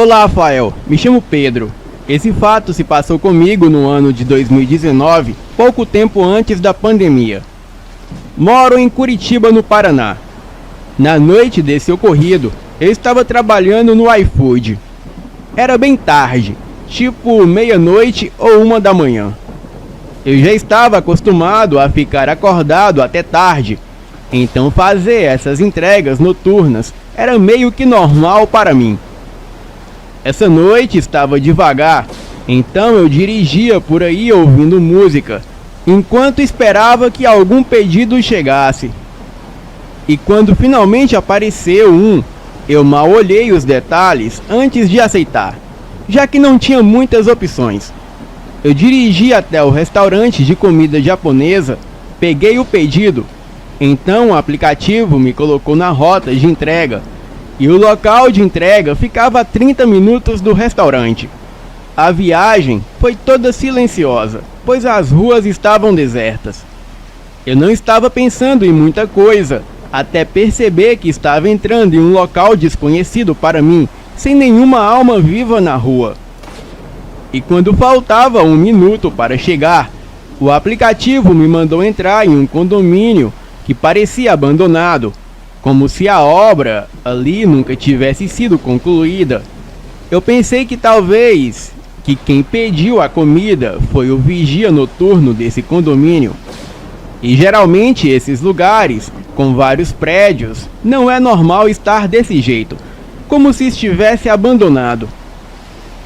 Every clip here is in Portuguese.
Olá, Rafael. Me chamo Pedro. Esse fato se passou comigo no ano de 2019, pouco tempo antes da pandemia. Moro em Curitiba, no Paraná. Na noite desse ocorrido, eu estava trabalhando no iFood. Era bem tarde, tipo meia-noite ou 1 da manhã. Eu já estava acostumado a ficar acordado até tarde, então fazer essas entregas noturnas era meio que normal para mim. Essa noite estava devagar, então eu dirigia por aí ouvindo música, enquanto esperava que algum pedido chegasse. E quando finalmente apareceu um, eu mal olhei os detalhes antes de aceitar, já que não tinha muitas opções. Eu dirigi até o restaurante de comida japonesa, peguei o pedido, então o aplicativo me colocou na rota de entrega, e o local de entrega ficava a 30 minutos do restaurante. A viagem foi toda silenciosa, pois as ruas estavam desertas. Eu não estava pensando em muita coisa, até perceber que estava entrando em um local desconhecido para mim, sem nenhuma alma viva na rua. E quando faltava 1 minuto para chegar, o aplicativo me mandou entrar em um condomínio que parecia abandonado, como se a obra ali nunca tivesse sido concluída. Eu pensei que talvez quem pediu a comida foi o vigia noturno desse condomínio. E geralmente esses lugares, com vários prédios, não é normal estar desse jeito, como se estivesse abandonado.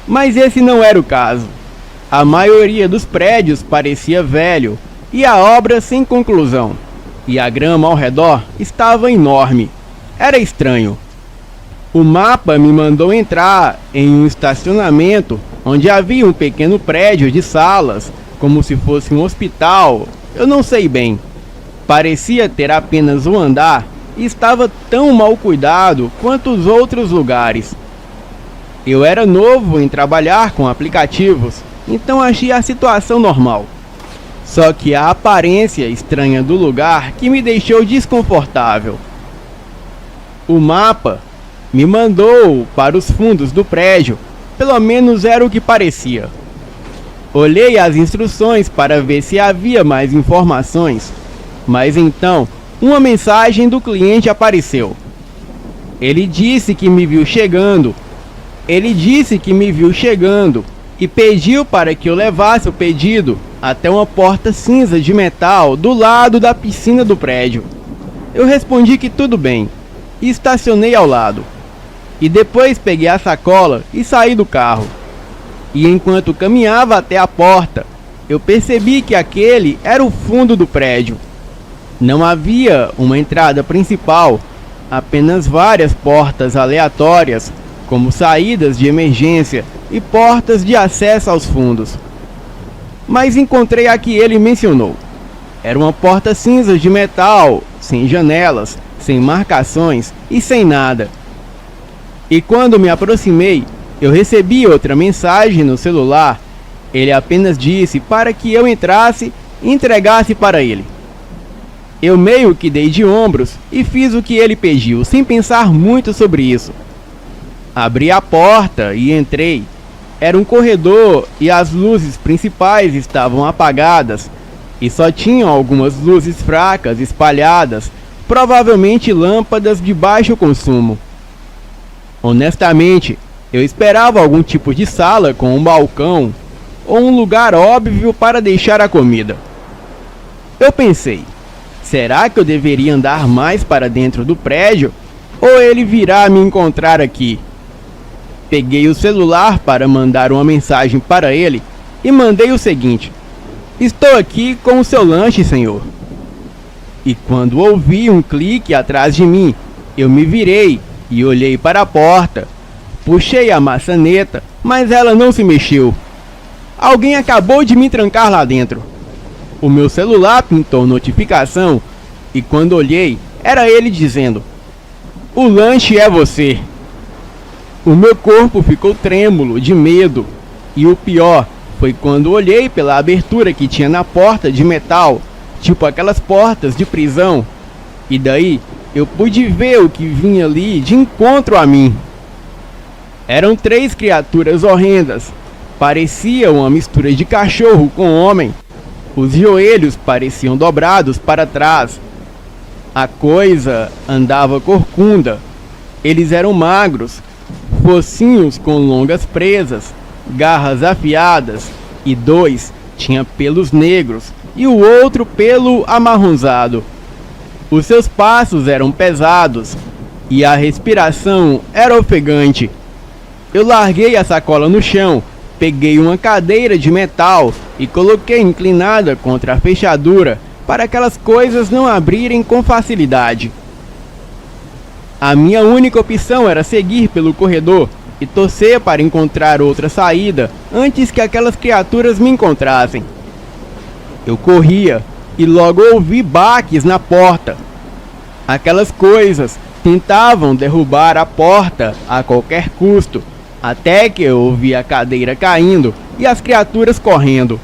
Mas esse não era o caso. A maioria dos prédios parecia velho e a obra sem conclusão. E a grama ao redor estava enorme. Era estranho. O mapa me mandou entrar em um estacionamento onde havia um pequeno prédio de salas, como se fosse um hospital, eu não sei bem. Parecia ter apenas um andar e estava tão mal cuidado quanto os outros lugares. Eu era novo em trabalhar com aplicativos, então achei a situação normal. Só que a aparência estranha do lugar que me deixou desconfortável. O mapa me mandou para os fundos do prédio, pelo menos era o que parecia. Olhei as instruções para ver se havia mais informações, mas então uma mensagem do cliente apareceu. Ele disse que me viu chegando e pediu para que eu levasse o pedido até uma porta cinza de metal do lado da piscina do prédio. Eu respondi que tudo bem e estacionei ao lado. E depois peguei a sacola e saí do carro. E enquanto caminhava até a porta, eu percebi que aquele era o fundo do prédio. Não havia uma entrada principal, apenas várias portas aleatórias, como saídas de emergência e portas de acesso aos fundos. Mas encontrei a que ele mencionou. Era uma porta cinza de metal, sem janelas, sem marcações e sem nada. E quando me aproximei, eu recebi outra mensagem no celular. Ele apenas disse para que eu entrasse e entregasse para ele. Eu meio que dei de ombros e fiz o que ele pediu, sem pensar muito sobre isso. Abri a porta e entrei. Era um corredor e as luzes principais estavam apagadas e só tinham algumas luzes fracas espalhadas, provavelmente lâmpadas de baixo consumo. Honestamente, eu esperava algum tipo de sala com um balcão ou um lugar óbvio para deixar a comida. Eu pensei, será que eu deveria andar mais para dentro do prédio ou ele virá me encontrar aqui? Peguei o celular para mandar uma mensagem para ele e mandei o seguinte: estou aqui com o seu lanche, senhor. E quando ouvi um clique atrás de mim, eu me virei e olhei para a porta. Puxei a maçaneta, mas ela não se mexeu. Alguém acabou de me trancar lá dentro. O meu celular pintou notificação e quando olhei, era ele dizendo: o lanche é você. O meu corpo ficou trêmulo de medo, e o pior foi quando olhei pela abertura que tinha na porta de metal, tipo aquelas portas de prisão, e daí eu pude ver o que vinha ali de encontro a mim. Eram 3 criaturas horrendas. Parecia uma mistura de cachorro com homem. Os joelhos pareciam dobrados para trás. A coisa andava corcunda. Eles eram magros, focinhos com longas presas, garras afiadas, e 2 tinha pelos negros e o outro pelo amarronzado. Os seus passos eram pesados e a respiração era ofegante. Eu larguei a sacola no chão, peguei uma cadeira de metal e coloquei inclinada contra a fechadura para aquelas coisas não abrirem com facilidade. A minha única opção era seguir pelo corredor e torcer para encontrar outra saída antes que aquelas criaturas me encontrassem. Eu corria e logo ouvi baques na porta. Aquelas coisas tentavam derrubar a porta a qualquer custo, até que eu ouvi a cadeira caindo e as criaturas correndo.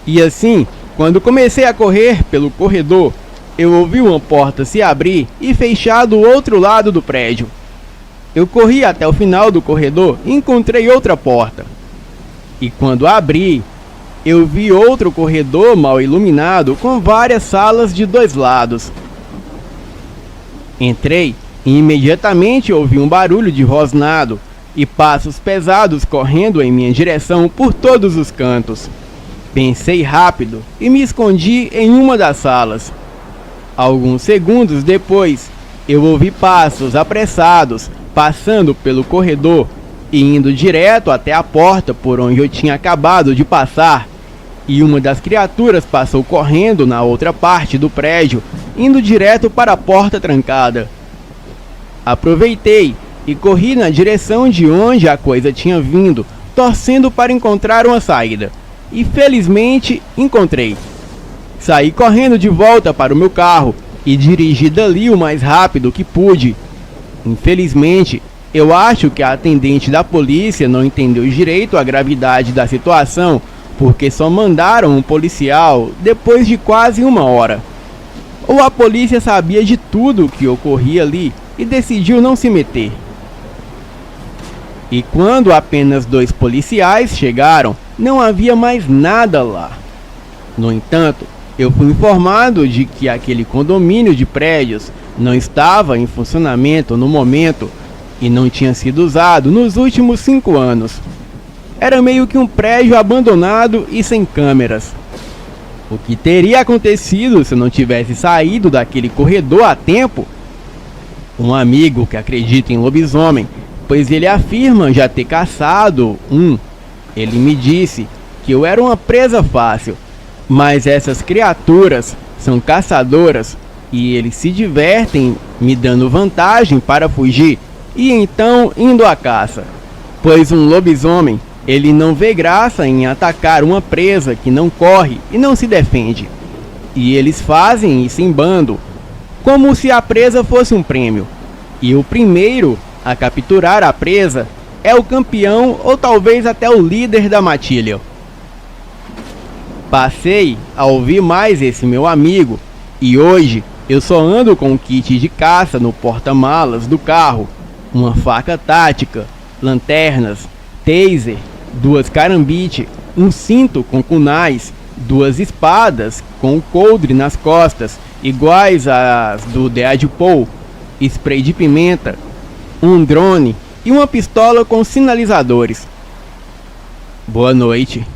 E assim, quando comecei a correr pelo corredor, eu ouvi uma porta se abrir e fechar do outro lado do prédio. Eu corri até o final do corredor e encontrei outra porta. E quando abri, eu vi outro corredor mal iluminado com várias salas de 2 lados. Entrei e imediatamente ouvi um barulho de rosnado e passos pesados correndo em minha direção por todos os cantos. Pensei rápido e me escondi em uma das salas. Alguns segundos depois, eu ouvi passos apressados passando pelo corredor e indo direto até a porta por onde eu tinha acabado de passar, e uma das criaturas passou correndo na outra parte do prédio, indo direto para a porta trancada. Aproveitei e corri na direção de onde a coisa tinha vindo, torcendo para encontrar uma saída, e felizmente encontrei. Saí correndo de volta para o meu carro e dirigi dali o mais rápido que pude. Infelizmente, eu acho que a atendente da polícia não entendeu direito a gravidade da situação, porque só mandaram um policial depois de quase 1 hora. Ou a polícia sabia de tudo o que ocorria ali e decidiu não se meter. E quando apenas 2 policiais chegaram, não havia mais nada lá. No entanto, eu fui informado de que aquele condomínio de prédios não estava em funcionamento no momento e não tinha sido usado nos últimos 5 anos. Era meio que um prédio abandonado e sem câmeras. O que teria acontecido se eu não tivesse saído daquele corredor a tempo? Um amigo que acredita em lobisomem, pois ele afirma já ter caçado um. Ele me disse que eu era uma presa fácil, mas essas criaturas são caçadoras e eles se divertem me dando vantagem para fugir e então indo à caça. Pois um lobisomem, ele não vê graça em atacar uma presa que não corre e não se defende. E eles fazem isso em bando, como se a presa fosse um prêmio. E o primeiro a capturar a presa é o campeão ou talvez até o líder da matilha. Passei a ouvir mais esse meu amigo e hoje eu só ando com um kit de caça no porta-malas do carro, uma faca tática, lanternas, taser, 2 carambite, um cinto com kunais, 2 espadas com coldre nas costas, iguais às do Deadpool, spray de pimenta, um drone e uma pistola com sinalizadores. Boa noite.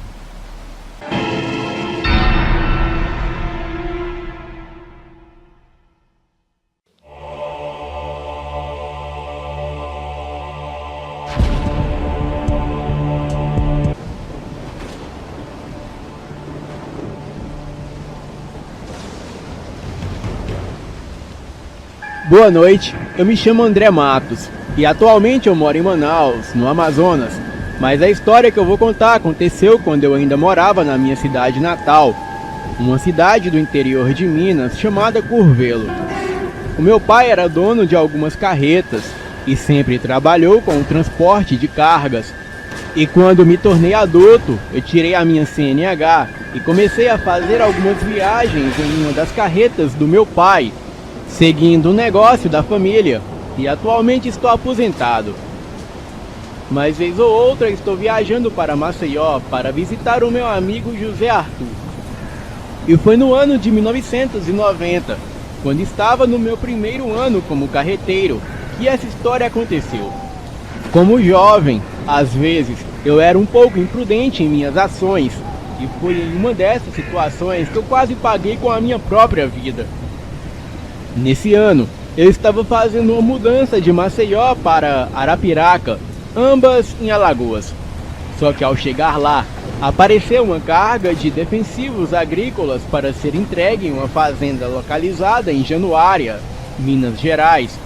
Boa noite, eu me chamo André Matos e atualmente eu moro em Manaus, no Amazonas, mas a história que eu vou contar aconteceu quando eu ainda morava na minha cidade natal, uma cidade do interior de Minas chamada Curvelo. O meu pai era dono de algumas carretas e sempre trabalhou com o transporte de cargas. E quando me tornei adulto, eu tirei a minha CNH e comecei a fazer algumas viagens em uma das carretas do meu pai, seguindo o negócio da família, e atualmente estou aposentado. mas vez ou outra estou viajando para Maceió para visitar o meu amigo José Arthur. E foi no ano de 1990, quando estava no meu primeiro ano como carreteiro, que essa história aconteceu. Como jovem, às vezes, eu era um pouco imprudente em minhas ações, e foi em uma dessas situações que eu quase paguei com a minha própria vida. Nesse ano, eu estava fazendo uma mudança de Maceió para Arapiraca, ambas em Alagoas. Só que ao chegar lá, apareceu uma carga de defensivos agrícolas para ser entregue em uma fazenda localizada em Januária, Minas Gerais.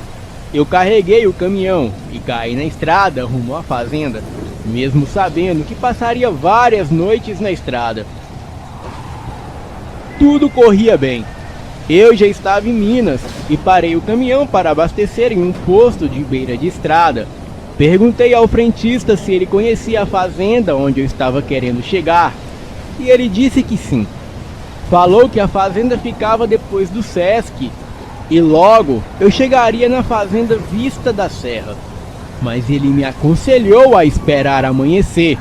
Eu carreguei o caminhão e caí na estrada rumo à fazenda, mesmo sabendo que passaria várias noites na estrada. Tudo corria bem. Eu já estava em Minas e parei o caminhão para abastecer em um posto de beira de estrada. Perguntei ao frentista se ele conhecia a fazenda onde eu estava querendo chegar, e ele disse que sim. Falou que a fazenda ficava depois do Sesc, e logo eu chegaria na fazenda Vista da Serra. Mas ele me aconselhou a esperar amanhecer,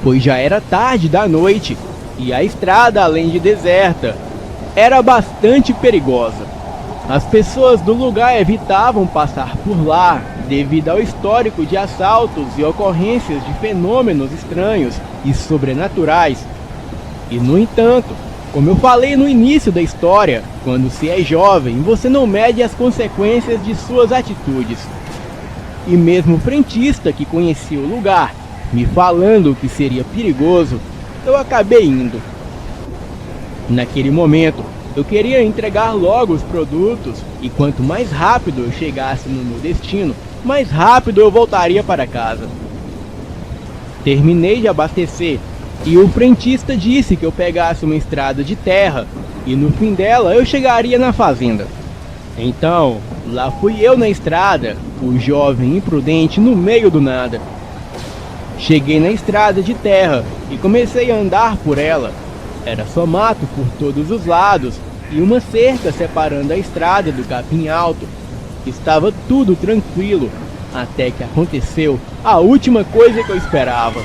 pois já era tarde da noite, e a estrada, além de deserta, era bastante perigosa. As pessoas do lugar evitavam passar por lá devido ao histórico de assaltos e ocorrências de fenômenos estranhos e sobrenaturais. E no entanto, como eu falei no início da história, quando se é jovem, você não mede as consequências de suas atitudes. E mesmo o frentista que conhecia o lugar, me falando que seria perigoso, eu acabei indo. Naquele momento, eu queria entregar logo os produtos, e quanto mais rápido eu chegasse no meu destino, mais rápido eu voltaria para casa. Terminei de abastecer, e o frentista disse que eu pegasse uma estrada de terra, e no fim dela eu chegaria na fazenda. Então, lá fui eu na estrada, o jovem imprudente no meio do nada. Cheguei na estrada de terra e comecei a andar por ela. Era só mato por todos os lados e uma cerca separando a estrada do capim alto. Estava tudo tranquilo, até que aconteceu a última coisa que eu esperava.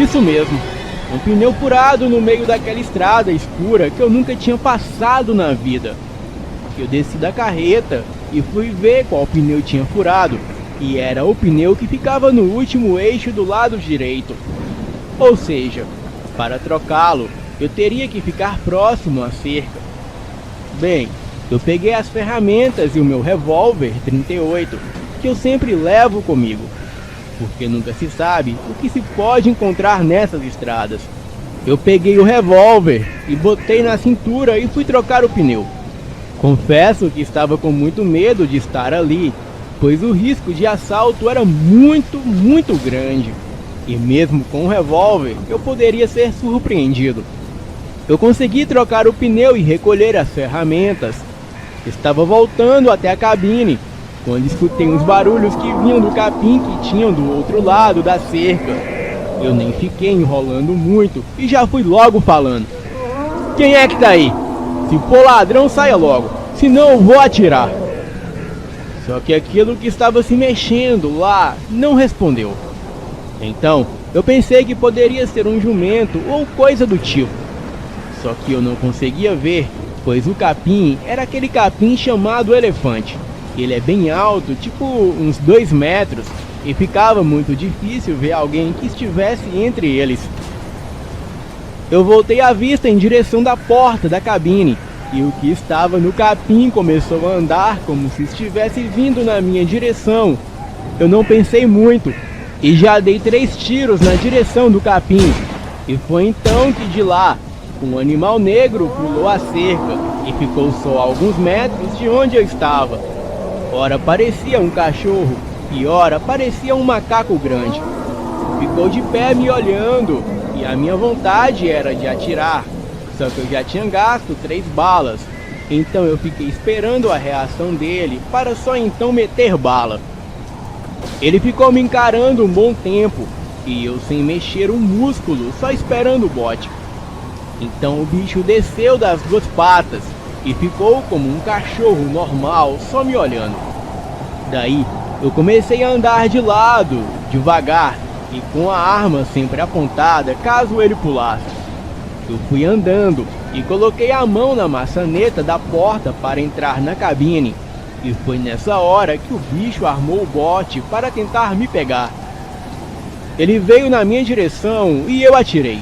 Isso mesmo, um pneu furado no meio daquela estrada escura que eu nunca tinha passado na vida. Eu desci da carreta e fui ver qual pneu tinha furado, e era o pneu que ficava no último eixo do lado direito. Ou seja, para trocá-lo, eu teria que ficar próximo à cerca. Bem, eu peguei as ferramentas e o meu revólver 38, que eu sempre levo comigo, porque nunca se sabe o que se pode encontrar nessas estradas. Eu peguei o revólver e botei na cintura e fui trocar o pneu. Confesso que estava com muito medo de estar ali, pois o risco de assalto era muito grande. E mesmo com o revólver, eu poderia ser surpreendido. Eu consegui trocar o pneu e recolher as ferramentas. Estava voltando até a cabine, quando escutei uns barulhos que vinham do capim que tinham do outro lado da cerca. Eu nem fiquei enrolando muito e já fui logo falando: "Quem é que tá aí? Se for ladrão, saia logo, senão eu vou atirar." Só que aquilo que estava se mexendo lá não respondeu. Então, eu pensei que poderia ser um jumento ou coisa do tipo. Só que eu não conseguia ver, pois o capim era aquele capim chamado elefante. Ele é bem alto, tipo uns 2 metros, e ficava muito difícil ver alguém que estivesse entre eles. Eu voltei a vista em direção da porta da cabine, e o que estava no capim começou a andar como se estivesse vindo na minha direção. Eu não pensei muito, e já dei 3 tiros na direção do capim. E foi então que de lá, um animal negro pulou a cerca, e ficou só a alguns metros de onde eu estava. Ora parecia um cachorro, e ora parecia um macaco grande. Ficou de pé me olhando, e a minha vontade era de atirar, só que eu já tinha gasto 3 balas, então eu fiquei esperando a reação dele para só então meter bala. Ele ficou me encarando um bom tempo, e eu sem mexer um músculo, só esperando o bote. Então o bicho desceu das duas patas e ficou como um cachorro normal, só me olhando. Daí eu comecei a andar de lado, devagar e com a arma sempre apontada caso ele pulasse. Eu fui andando e coloquei a mão na maçaneta da porta para entrar na cabine. E foi nessa hora que o bicho armou o bote para tentar me pegar. Ele veio na minha direção e eu atirei.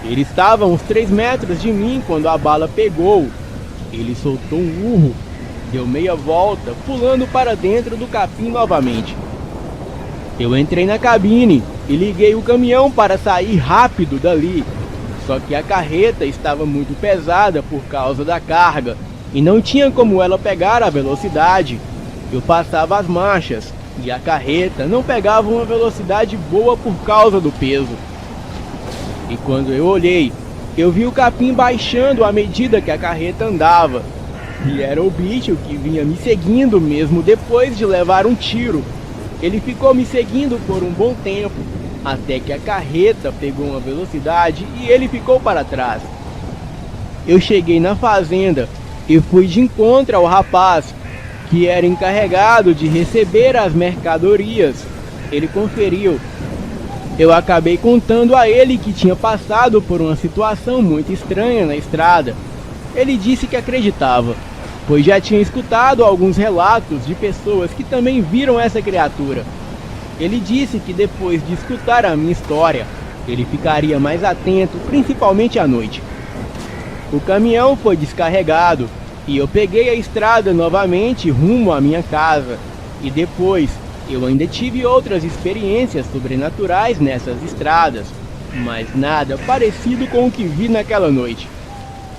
Ele estava a uns 3 metros de mim quando a bala pegou. Ele soltou um urro, deu meia volta, pulando para dentro do capim novamente. Eu entrei na cabine e liguei o caminhão para sair rápido dali. Só que a carreta estava muito pesada por causa da carga e não tinha como ela pegar a velocidade. Eu passava as marchas e a carreta não pegava uma velocidade boa por causa do peso. E quando eu olhei, eu vi o capim baixando à medida que a carreta andava. E era o bicho que vinha me seguindo mesmo depois de levar um tiro. Ele ficou me seguindo por um bom tempo, até que a carreta pegou uma velocidade e ele ficou para trás. Eu cheguei na fazenda e fui de encontro ao rapaz, que era encarregado de receber as mercadorias. Ele conferiu. Eu acabei contando a ele que tinha passado por uma situação muito estranha na estrada. Ele disse que acreditava, pois já tinha escutado alguns relatos de pessoas que também viram essa criatura. Ele disse que depois de escutar a minha história, ele ficaria mais atento, principalmente à noite. O caminhão foi descarregado e eu peguei a estrada novamente rumo à minha casa. E depois, eu ainda tive outras experiências sobrenaturais nessas estradas, mas nada parecido com o que vi naquela noite.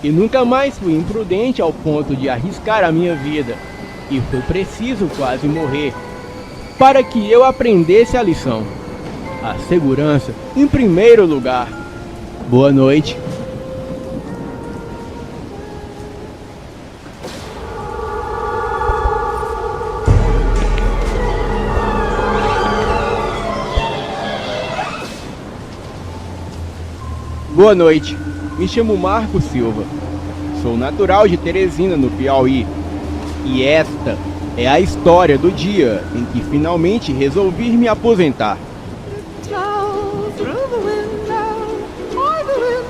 E nunca mais fui imprudente ao ponto de arriscar a minha vida, e foi preciso quase morrer para que eu aprendesse a lição. A segurança em primeiro lugar. Boa noite. Boa noite, me chamo Marco Silva, sou natural de Teresina, no Piauí, e esta é a história do dia em que finalmente resolvi me aposentar.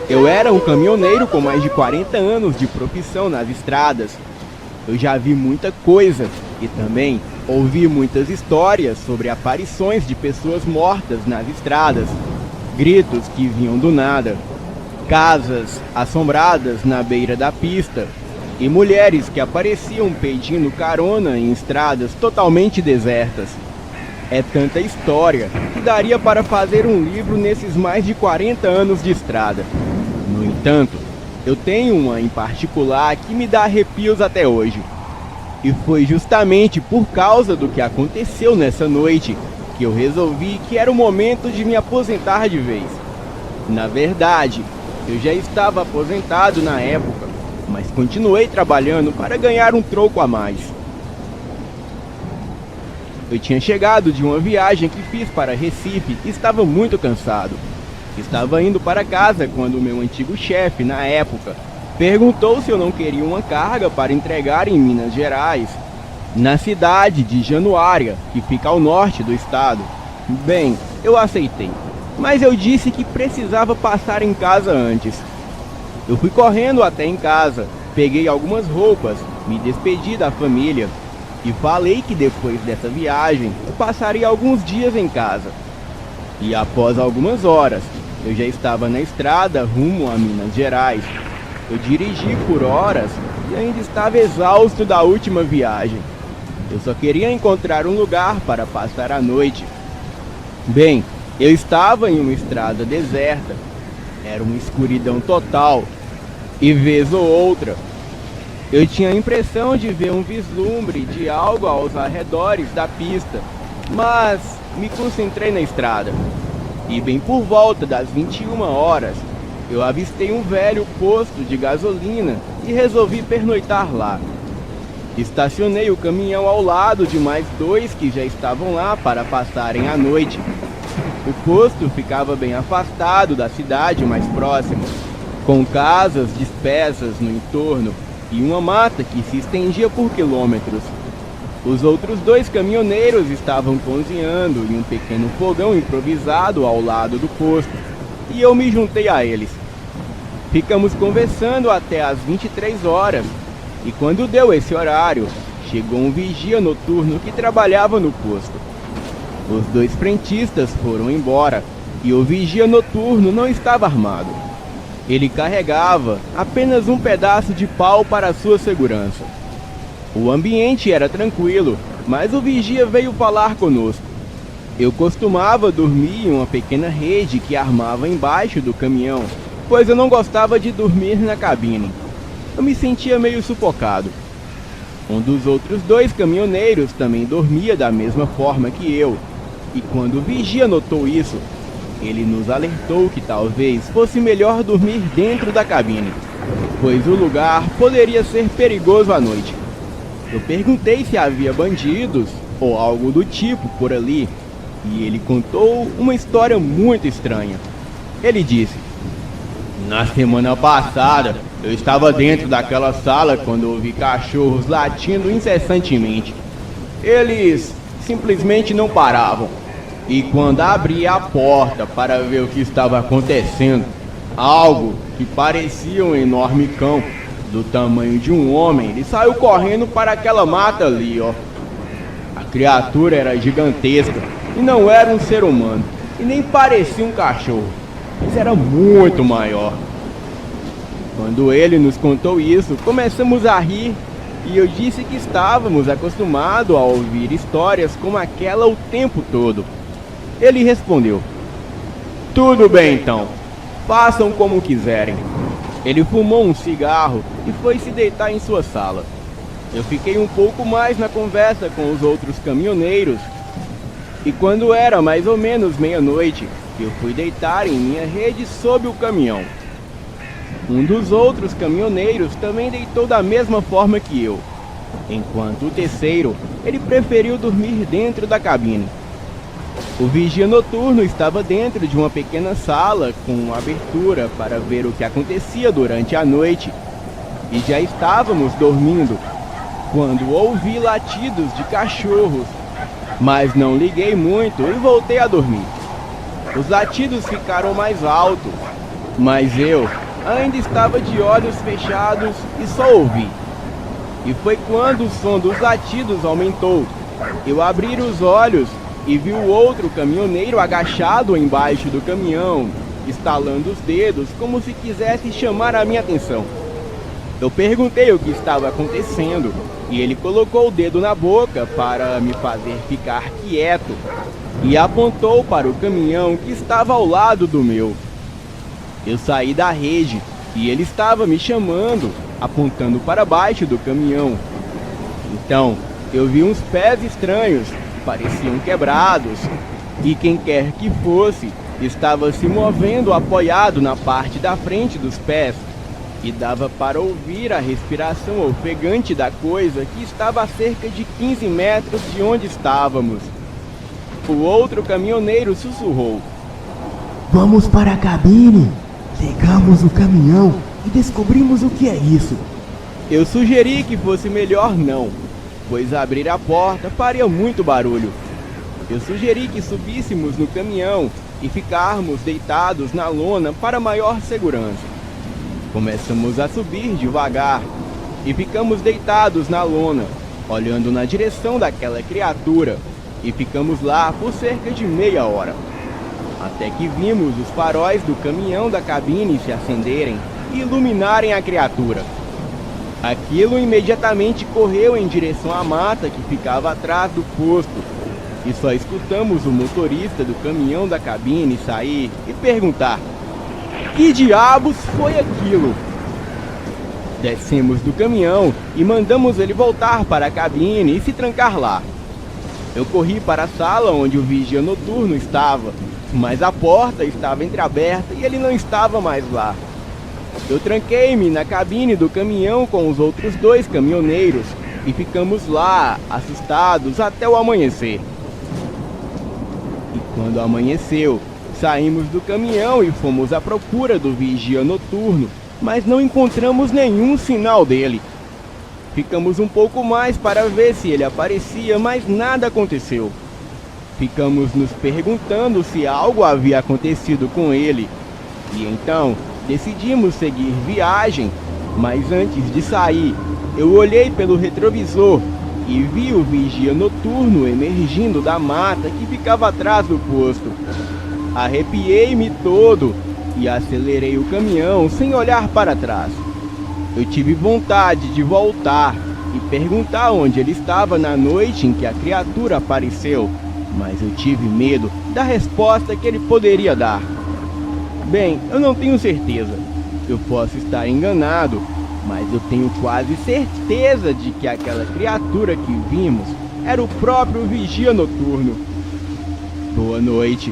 Eu era um caminhoneiro com mais de 40 anos de profissão nas estradas. Eu já vi muita coisa e também ouvi muitas histórias sobre aparições de pessoas mortas nas estradas, gritos que vinham do nada, casas assombradas na beira da pista e mulheres que apareciam pedindo carona em estradas totalmente desertas. É tanta história que daria para fazer um livro nesses mais de 40 anos de estrada. No entanto, eu tenho uma em particular que me dá arrepios até hoje. E foi justamente por causa do que aconteceu nessa noite que eu resolvi que era o momento de me aposentar de vez. Na verdade, eu já estava aposentado na época, mas continuei trabalhando para ganhar um troco a mais. Eu tinha chegado de uma viagem que fiz para Recife e estava muito cansado. Estava indo para casa quando o meu antigo chefe, na época, perguntou se eu não queria uma carga para entregar em Minas Gerais, na cidade de Januária, que fica ao norte do estado. Bem, eu aceitei, mas eu disse que precisava passar em casa antes. Eu fui correndo até em casa, peguei algumas roupas, me despedi da família e falei que depois dessa viagem eu passaria alguns dias em casa. E após algumas horas, eu já estava na estrada rumo a Minas Gerais. Eu dirigi por horas e ainda estava exausto da última viagem. Eu só queria encontrar um lugar para passar a noite. Bem, eu estava em uma estrada deserta. Era uma escuridão total. E vez ou outra, eu tinha a impressão de ver um vislumbre de algo aos arredores da pista, mas me concentrei na estrada. E bem por volta das 21 horas, eu avistei um velho posto de gasolina e resolvi pernoitar lá. Estacionei o caminhão ao lado de mais 2 que já estavam lá para passarem a noite. O posto ficava bem afastado da cidade mais próxima, com casas dispersas no entorno e uma mata que se estendia por quilômetros. Os outros 2 caminhoneiros estavam cozinhando em um pequeno fogão improvisado ao lado do posto, e eu me juntei a eles. Ficamos conversando até às 23 horas, e quando deu esse horário, chegou um vigia noturno que trabalhava no posto. Os 2 frentistas foram embora, e o vigia noturno não estava armado. Ele carregava apenas um pedaço de pau para sua segurança. O ambiente era tranquilo, mas o vigia veio falar conosco. Eu costumava dormir em uma pequena rede que armava embaixo do caminhão, pois eu não gostava de dormir na cabine. Eu me sentia meio sufocado. Um dos outros 2 caminhoneiros também dormia da mesma forma que eu, e quando o vigia notou isso, ele nos alertou que talvez fosse melhor dormir dentro da cabine, pois o lugar poderia ser perigoso à noite. Eu perguntei se havia bandidos ou algo do tipo por ali, e ele contou uma história muito estranha. Ele disse: "Na semana passada, eu estava dentro daquela sala quando ouvi cachorros latindo incessantemente. Eles simplesmente não paravam. E quando abri a porta para ver o que estava acontecendo, algo que parecia um enorme cão, do tamanho de um homem, ele saiu correndo para aquela mata ali, ó. A criatura era gigantesca e não era um ser humano, e nem parecia um cachorro, mas era muito maior." Quando ele nos contou isso, começamos a rir, e eu disse que estávamos acostumados a ouvir histórias como aquela o tempo todo. Ele respondeu: "Tudo bem então, façam como quiserem." Ele fumou um cigarro e foi se deitar em sua sala. Eu fiquei um pouco mais na conversa com os outros caminhoneiros, e quando era mais ou menos meia-noite, eu fui deitar em minha rede sob o caminhão. Um dos outros caminhoneiros também deitou da mesma forma que eu, enquanto o terceiro, ele preferiu dormir dentro da cabine. O vigia noturno estava dentro de uma pequena sala com uma abertura para ver o que acontecia durante a noite, e já estávamos dormindo quando ouvi latidos de cachorros, mas não liguei muito e voltei a dormir. Os latidos ficaram mais altos, mas eu ainda estava de olhos fechados e só ouvi. E foi quando o som dos latidos aumentou. Eu abri os olhos e vi o outro caminhoneiro agachado embaixo do caminhão, estalando os dedos como se quisesse chamar a minha atenção. Eu perguntei o que estava acontecendo e ele colocou o dedo na boca para me fazer ficar quieto e apontou para o caminhão que estava ao lado do meu. Eu saí da rede e ele estava me chamando, apontando para baixo do caminhão. Então, eu vi uns pés estranhos, pareciam quebrados, e quem quer que fosse, estava se movendo apoiado na parte da frente dos pés, e dava para ouvir a respiração ofegante da coisa que estava a cerca de 15 metros de onde estávamos. O outro caminhoneiro sussurrou: "Vamos para a cabine!" Ligamos o caminhão e descobrimos o que é isso. Eu sugeri que fosse melhor não, pois abrir a porta faria muito barulho. Eu sugeri que subíssemos no caminhão e ficarmos deitados na lona para maior segurança. Começamos a subir devagar e ficamos deitados na lona, olhando na direção daquela criatura, e ficamos lá por cerca de meia hora, até que vimos os faróis do caminhão da cabine se acenderem e iluminarem a criatura. Aquilo imediatamente correu em direção à mata que ficava atrás do posto, e só escutamos o motorista do caminhão da cabine sair e perguntar: "Que diabos foi aquilo?" Descemos do caminhão e mandamos ele voltar para a cabine e se trancar lá. Eu corri para a sala onde o vigia noturno estava, mas a porta estava entreaberta e ele não estava mais lá. Eu tranquei-me na cabine do caminhão com os outros 2 caminhoneiros e ficamos lá, assustados, até o amanhecer. E Quando amanheceu, saímos do caminhão e fomos à procura do vigia noturno, mas não encontramos nenhum sinal dele. Ficamos um pouco mais para ver se ele aparecia, mas nada aconteceu. Ficamos nos perguntando se algo havia acontecido com ele. E então, decidimos seguir viagem, mas antes de sair, eu olhei pelo retrovisor e vi o vigia noturno emergindo da mata que ficava atrás do posto. Arrepiei-me todo e acelerei o caminhão sem olhar para trás. Eu tive vontade de voltar e perguntar onde ele estava na noite em que a criatura apareceu, mas eu tive medo da resposta que ele poderia dar. Bem, eu não tenho certeza. Eu posso estar enganado, mas eu tenho quase certeza de que aquela criatura que vimos era o próprio vigia noturno. Boa noite.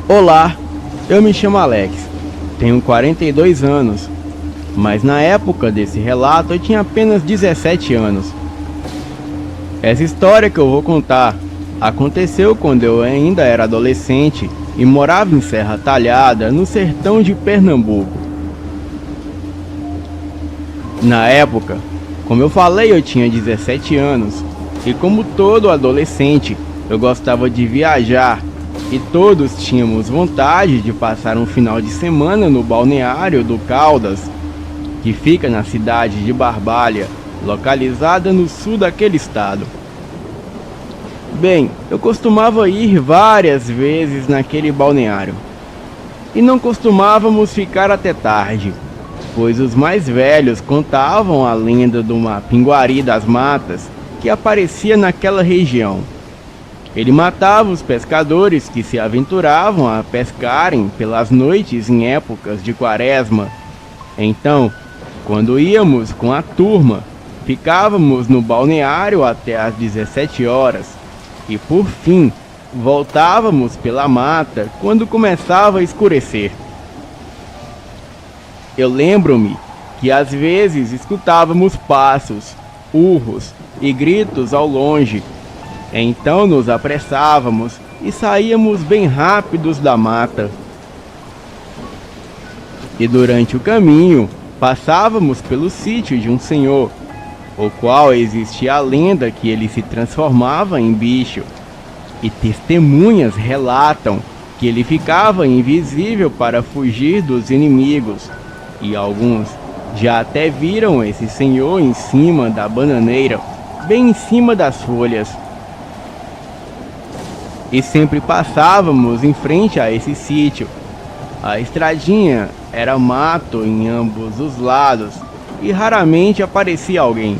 Olá, eu me chamo Alex, tenho 42 anos, mas na época desse relato eu tinha apenas 17 anos. Essa história que eu vou contar aconteceu quando eu ainda era adolescente e morava em Serra Talhada, no sertão de Pernambuco. Na época, como eu falei, eu tinha 17 anos e como todo adolescente, eu gostava de viajar. E todos tínhamos vontade de passar um final de semana no balneário do Caldas, que fica na cidade de Barbalha, localizada no sul daquele estado. Bem, eu costumava ir várias vezes naquele balneário. E não costumávamos ficar até tarde, pois os mais velhos contavam a lenda de uma pinguari das matas que aparecia naquela região. Ele matava os pescadores que se aventuravam a pescarem pelas noites em épocas de quaresma. Então, quando íamos com a turma, ficávamos no balneário até às 17 horas e, por fim, voltávamos pela mata quando começava a escurecer. Eu lembro-me que às vezes escutávamos passos, urros e gritos ao longe. Então nos apressávamos e saíamos bem rápidos da mata. E durante o caminho, passávamos pelo sítio de um senhor, o qual existia a lenda que ele se transformava em bicho. E testemunhas relatam que ele ficava invisível para fugir dos inimigos. E alguns já até viram esse senhor em cima da bananeira, bem em cima das folhas. E sempre passávamos em frente a esse sítio. A estradinha era mato em ambos os lados e raramente aparecia alguém.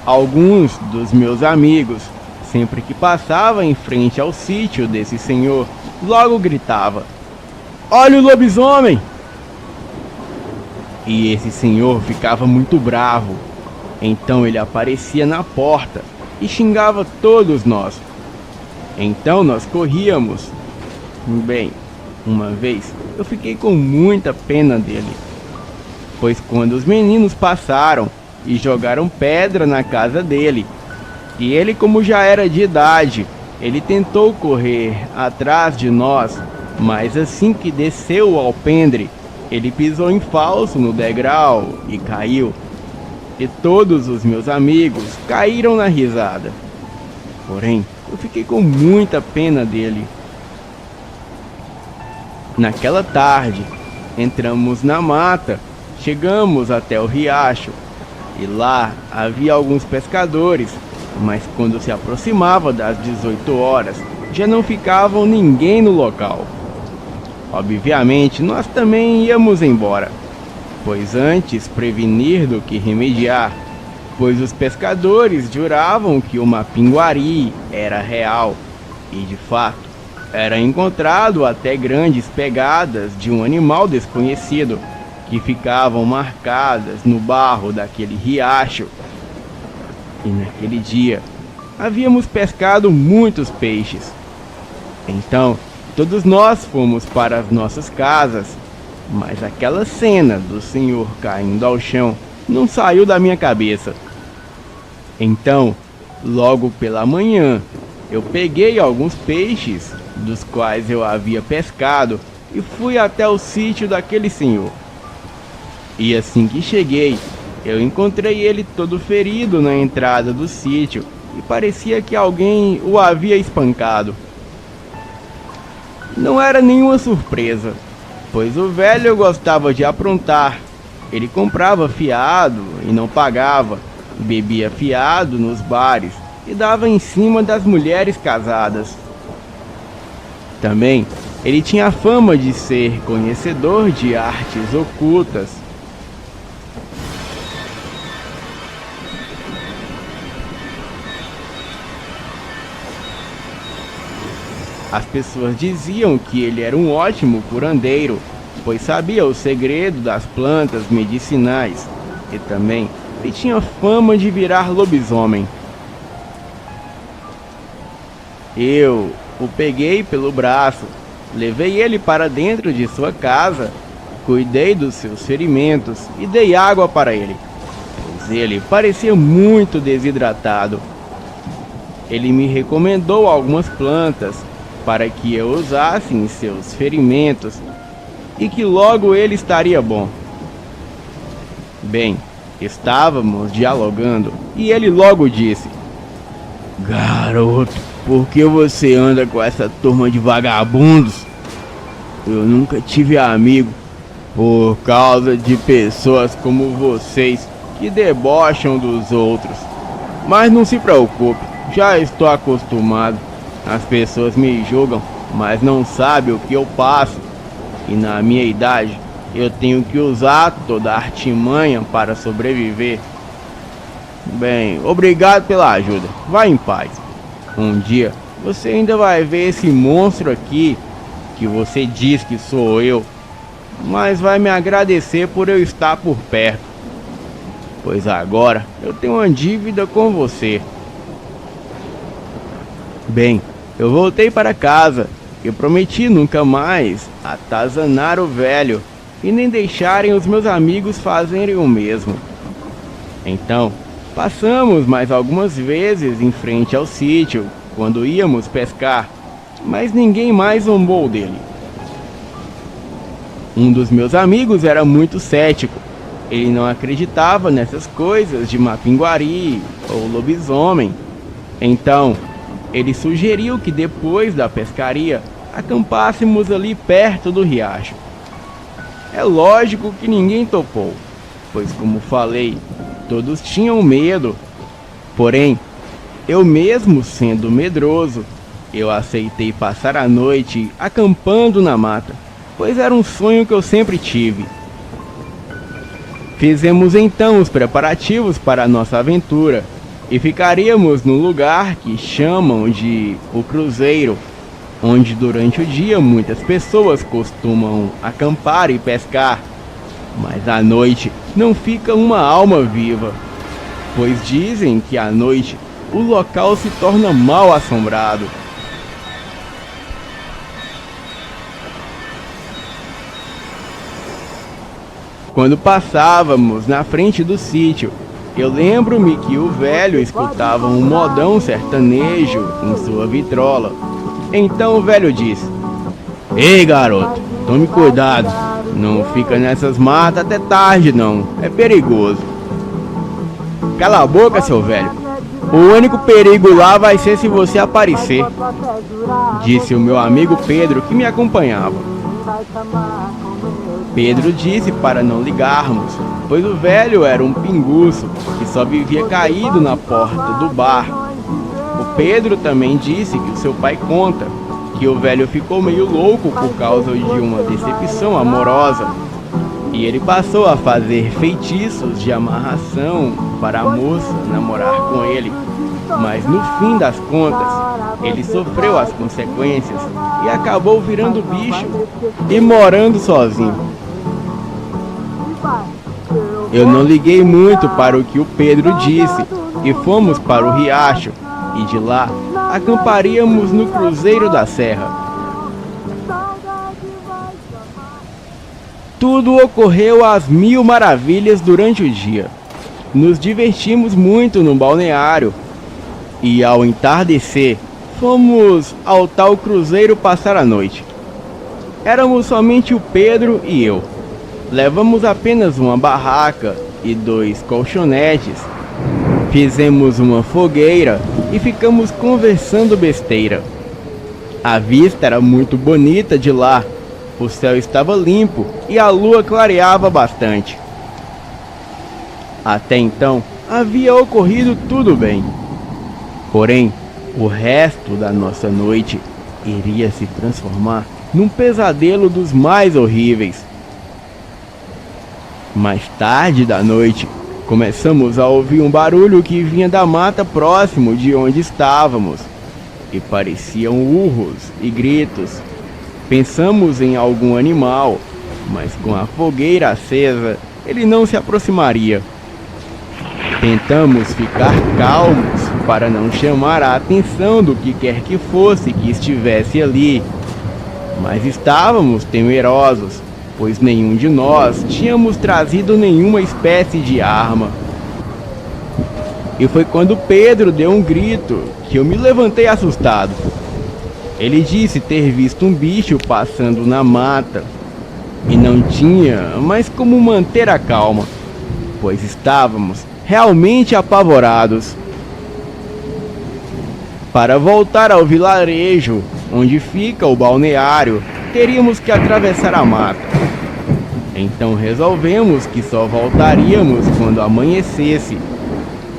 Alguns dos meus amigos, sempre que passava em frente ao sítio desse senhor, logo gritava: "Olha o lobisomem!" E esse senhor ficava muito bravo. Então ele aparecia na porta e xingava todos nós. Então nós corríamos. Bem, uma vez eu fiquei com muita pena dele, pois quando os meninos passaram e jogaram pedra na casa dele, e ele, como já era de idade, ele tentou correr atrás de nós, mas assim que desceu o alpendre, ele pisou em falso no degrau e caiu. E todos os meus amigos caíram na risada. Porém, eu fiquei com muita pena dele. Naquela tarde, entramos na mata, chegamos até o riacho, e lá havia alguns pescadores, mas quando se aproximava das 18 horas, já não ficava ninguém no local. Obviamente, nós também íamos embora, pois antes prevenir do que remediar, pois os pescadores juravam que uma pinguari era real, e de fato, era encontrado até grandes pegadas de um animal desconhecido, que ficavam marcadas no barro daquele riacho. E naquele dia havíamos pescado muitos peixes. Então todos nós fomos para as nossas casas, mas aquela cena do senhor caindo ao chão não saiu da minha cabeça. Então, logo pela manhã, eu peguei alguns peixes dos quais eu havia pescado e fui até o sítio daquele senhor. E assim que cheguei, eu encontrei ele todo ferido na entrada do sítio e parecia que alguém o havia espancado. Não era nenhuma surpresa, pois o velho gostava de aprontar. Ele comprava fiado e não pagava, bebia fiado nos bares e dava em cima das mulheres casadas. Também ele tinha fama de ser conhecedor de artes ocultas. As pessoas diziam que ele era um ótimo curandeiro, pois sabia o segredo das plantas medicinais, e também ele tinha fama de virar lobisomem. Eu o peguei pelo braço, levei ele para dentro de sua casa, cuidei dos seus ferimentos e dei água para ele, pois ele parecia muito desidratado. Ele me recomendou algumas plantas para que eu usasse em seus ferimentos e que logo ele estaria bom. Bem, estávamos dialogando e ele logo disse: "Garoto, por que você anda com essa turma de vagabundos? Eu nunca tive amigo por causa de pessoas como vocês que debocham dos outros. Mas não se preocupe, já estou acostumado. As pessoas me julgam, mas não sabem o que eu passo. E na minha idade, eu tenho que usar toda a artimanha para sobreviver. Bem, obrigado pela ajuda. Vá em paz. Um dia, você ainda vai ver esse monstro aqui, que você diz que sou eu, mas vai me agradecer por eu estar por perto. Pois agora, eu tenho uma dívida com você." Bem, eu voltei para casa e prometi nunca mais atazanar o velho e nem deixarem os meus amigos fazerem o mesmo. Então, passamos mais algumas vezes em frente ao sítio quando íamos pescar, mas ninguém mais zombou dele. Um dos meus amigos era muito cético. Ele não acreditava nessas coisas de mapinguari ou lobisomem. Então, ele sugeriu que depois da pescaria acampássemos ali perto do riacho. É lógico que ninguém topou, pois, como falei, todos tinham medo. Porém, eu mesmo sendo medroso, eu aceitei passar a noite acampando na mata, pois era um sonho que eu sempre tive. Fizemos então os preparativos para a nossa aventura e ficaríamos no lugar que chamam de o Cruzeiro, onde durante o dia muitas pessoas costumam acampar e pescar, mas à noite não fica uma alma viva, pois dizem que à noite o local se torna mal assombrado. Quando passávamos na frente do sítio, eu lembro-me que o velho escutava um modão sertanejo em sua vitrola. Então o velho disse: "Ei, garoto, tome cuidado, não fica nessas matas até tarde não, é perigoso." "Cala a boca, seu velho, o único perigo lá vai ser se você aparecer", disse o meu amigo Pedro, que me acompanhava. Pedro disse para não ligarmos, pois o velho era um pinguço que só vivia caído na porta do bar. O Pedro também disse que o seu pai conta que o velho ficou meio louco por causa de uma decepção amorosa, e ele passou a fazer feitiços de amarração para a moça namorar com ele, mas no fim das contas, ele sofreu as consequências e acabou virando bicho e morando sozinho. Eu não liguei muito para o que o Pedro disse e fomos para o riacho, e de lá acamparíamos no Cruzeiro da Serra. Tudo ocorreu às mil maravilhas durante o dia. Nos divertimos muito no balneário e ao entardecer fomos ao tal cruzeiro passar a noite. Éramos somente o Pedro e eu. Levamos apenas uma barraca e 2 colchonetes. Fizemos uma fogueira e ficamos conversando besteira. A vista era muito bonita de lá. O céu estava limpo e a lua clareava bastante. Até então, havia ocorrido tudo bem. Porém, o resto da nossa noite iria se transformar num pesadelo dos mais horríveis. Mais tarde da noite, começamos a ouvir um barulho que vinha da mata próximo de onde estávamos, e pareciam urros e gritos. Pensamos em algum animal, mas com a fogueira acesa, ele não se aproximaria. Tentamos ficar calmos para não chamar a atenção do que quer que fosse que estivesse ali, mas estávamos temerosos, pois nenhum de nós tínhamos trazido nenhuma espécie de arma. E foi quando Pedro deu um grito que eu me levantei assustado. Ele disse ter visto um bicho passando na mata e não tinha mais como manter a calma, pois estávamos realmente apavorados. Para voltar ao vilarejo, onde fica o balneário, teríamos que atravessar a mata. Então resolvemos que só voltaríamos quando amanhecesse.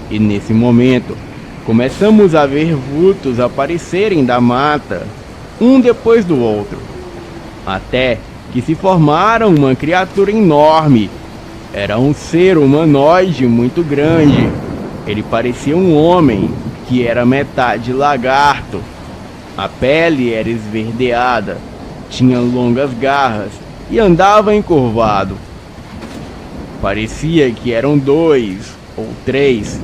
E nesse momento, começamos a ver vultos aparecerem da mata, um depois do outro, até que se formaram uma criatura enorme. Era um ser humanoide muito grande. Ele parecia um homem, que era metade lagarto. A pele era esverdeada, tinha longas garras e andava encurvado. Parecia que eram 2 ou 3.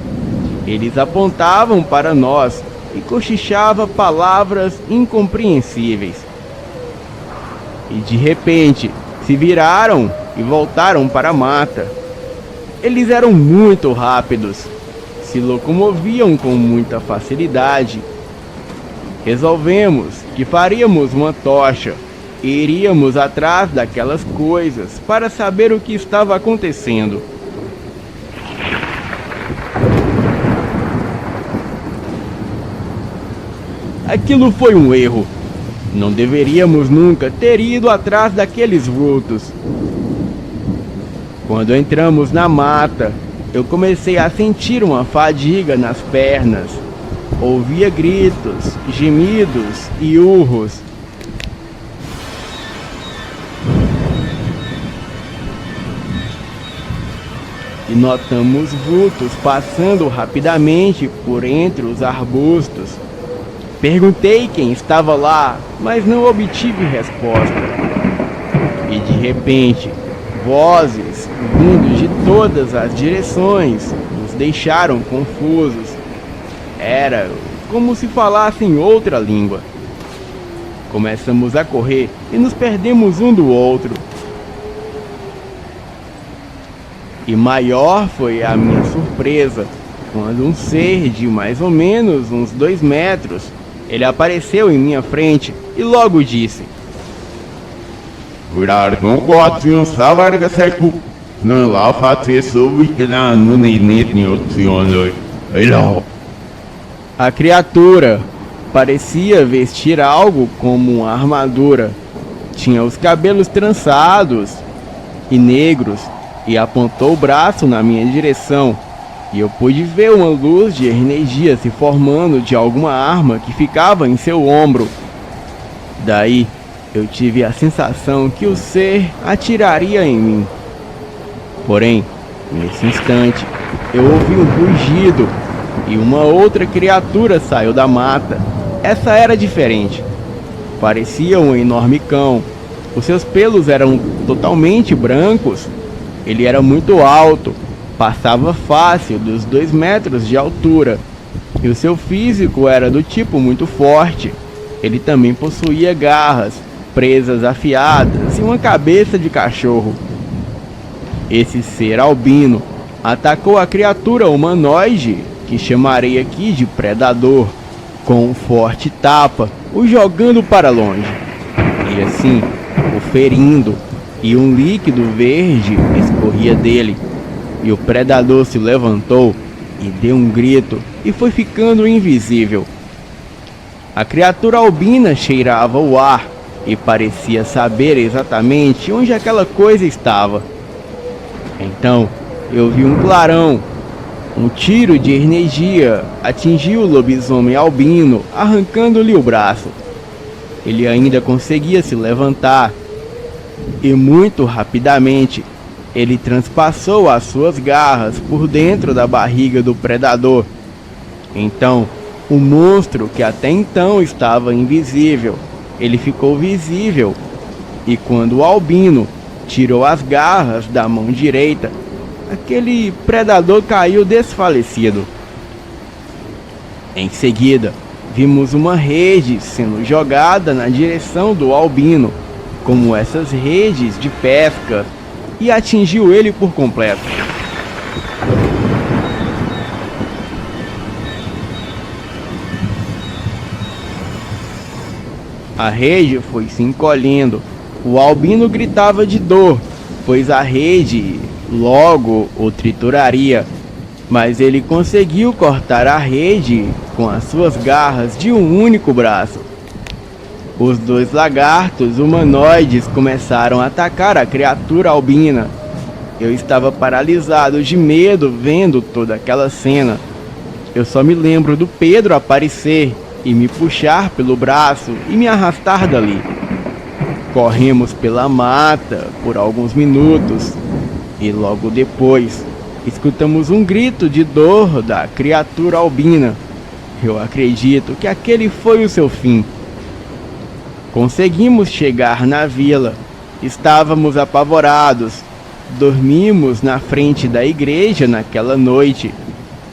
Eles apontavam para nós e cochichavam palavras incompreensíveis. E de repente se viraram e voltaram para a mata. Eles eram muito rápidos, se locomoviam com muita facilidade. Resolvemos que faríamos uma tocha e iríamos atrás daquelas coisas para saber o que estava acontecendo. Aquilo foi um erro. Não deveríamos nunca ter ido atrás daqueles vultos. Quando entramos na mata, eu comecei a sentir uma fadiga nas pernas. Ouvia gritos, gemidos e urros. E notamos vultos passando rapidamente por entre os arbustos. Perguntei quem estava lá, mas não obtive resposta. E de repente, vozes vindo de todas as direções nos deixaram confusos. Era como se falassem outra língua. Começamos a correr e nos perdemos um do outro. E maior foi a minha surpresa quando um ser de mais ou menos uns 2 metros, ele apareceu em minha frente e logo disse: A criatura parecia vestir algo como uma armadura. Tinha os cabelos trançados e negros e apontou o braço na minha direção. E eu pude ver uma luz de energia se formando de alguma arma que ficava em seu ombro. Daí, eu tive a sensação que o ser atiraria em mim. Porém, nesse instante, eu ouvi um rugido e uma outra criatura saiu da mata. Essa era diferente. Parecia um enorme cão. Os seus pelos eram totalmente brancos Ele era muito alto, passava fácil dos 2 metros de altura, e o seu físico era do tipo muito forte. Ele também possuía garras, presas afiadas e uma cabeça de cachorro. Esse ser albino atacou a criatura humanoide, que chamarei aqui de predador, com um forte tapa, o jogando para longe, e assim o ferindo, e um líquido verde escorria dele, e o predador se levantou e deu um grito e foi ficando invisível. A criatura albina cheirava o ar e parecia saber exatamente onde aquela coisa estava. Então eu vi um clarão. Um tiro de energia atingiu o lobisomem albino, arrancando-lhe o braço. Ele ainda conseguia se levantar, e muito rapidamente ele transpassou as suas garras por dentro da barriga do predador. Então, o monstro, que até então estava invisível, ele ficou visível, e quando o albino tirou as garras da mão direita, aquele predador caiu desfalecido. Em seguida, vimos uma rede sendo jogada na direção do albino, como essas redes de pesca, e atingiu ele por completo. A rede foi se encolhendo. O albino gritava de dor, pois a rede logo o trituraria, mas ele conseguiu cortar a rede com as suas garras de um único braço. Os 2 lagartos humanoides começaram a atacar a criatura albina. Eu estava paralisado de medo vendo toda aquela cena. Eu só me lembro do Pedro aparecer e me puxar pelo braço e me arrastar dali. Corremos pela mata por alguns minutos e logo depois escutamos um grito de dor da criatura albina. Eu acredito que aquele foi o seu fim. Conseguimos chegar na vila. Estávamos apavorados. Dormimos na frente da igreja naquela noite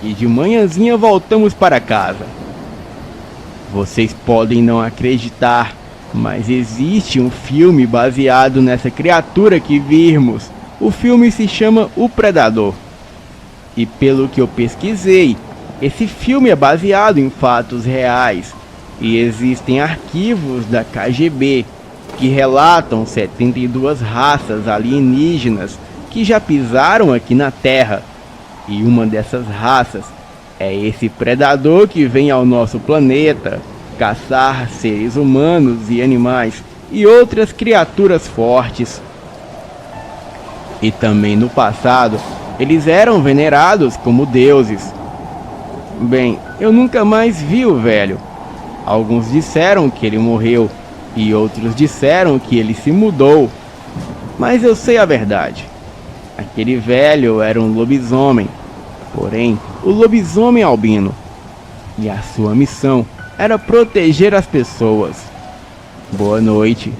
e de manhãzinha voltamos para casa. Vocês podem não acreditar, mas existe um filme baseado nessa criatura que vimos. O filme se chama O Predador. E pelo que eu pesquisei, esse filme é baseado em fatos reais. E existem arquivos da KGB que relatam 72 raças alienígenas que já pisaram aqui na Terra. E uma dessas raças é esse predador que vem ao nosso planeta caçar seres humanos e animais e outras criaturas fortes. E também no passado, eles eram venerados como deuses. Bem, eu nunca mais vi o velho. Alguns disseram que ele morreu e outros disseram que ele se mudou. Mas eu sei a verdade. Aquele velho era um lobisomem, porém o lobisomem albino. E a sua missão era proteger as pessoas. Boa noite.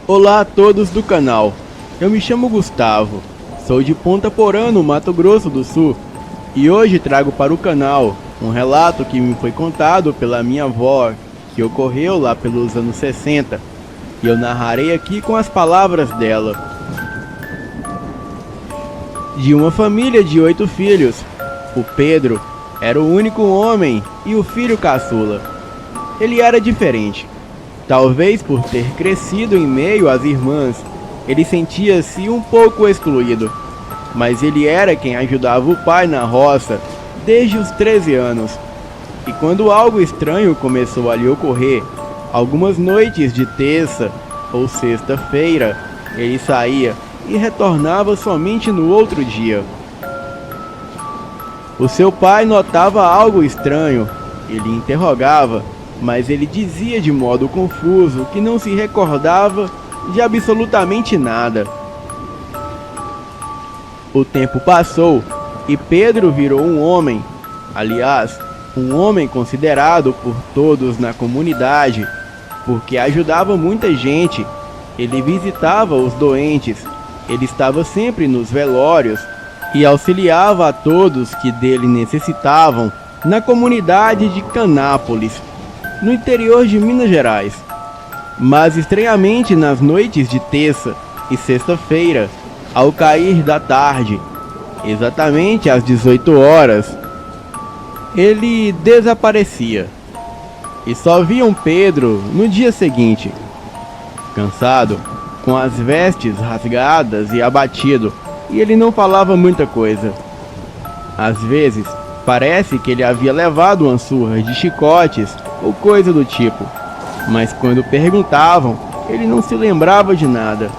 Olá a todos do canal, eu me chamo Gustavo, sou de Ponta Porã, no Mato Grosso do Sul, e hoje trago para o canal um relato que me foi contado pela minha avó, que ocorreu lá pelos anos 60, e eu narrarei aqui com as palavras dela. De uma família de 8 filhos, o Pedro era o único homem e o filho caçula. Ele era diferente. Talvez por ter crescido em meio às irmãs, ele sentia-se um pouco excluído, mas ele era quem ajudava o pai na roça desde os 13 anos. E quando algo estranho começou a lhe ocorrer, algumas noites de terça ou sexta-feira, ele saía e retornava somente no outro dia. O seu pai notava algo estranho, ele interrogava, mas ele dizia de modo confuso que não se recordava de absolutamente nada. O tempo passou e Pedro virou um homem, aliás, um homem considerado por todos na comunidade, porque ajudava muita gente, ele visitava os doentes, ele estava sempre nos velórios e auxiliava a todos que dele necessitavam na comunidade de Canápolis, no interior de Minas Gerais. Mas estranhamente nas noites de terça e sexta-feira, ao cair da tarde, exatamente às 18 horas, ele desaparecia. E só viam Pedro no dia seguinte, cansado, com as vestes rasgadas e abatido, e ele não falava muita coisa. Às vezes, parece que ele havia levado uma surra de chicotes ou coisa do tipo, mas quando perguntavam, ele não se lembrava de nada.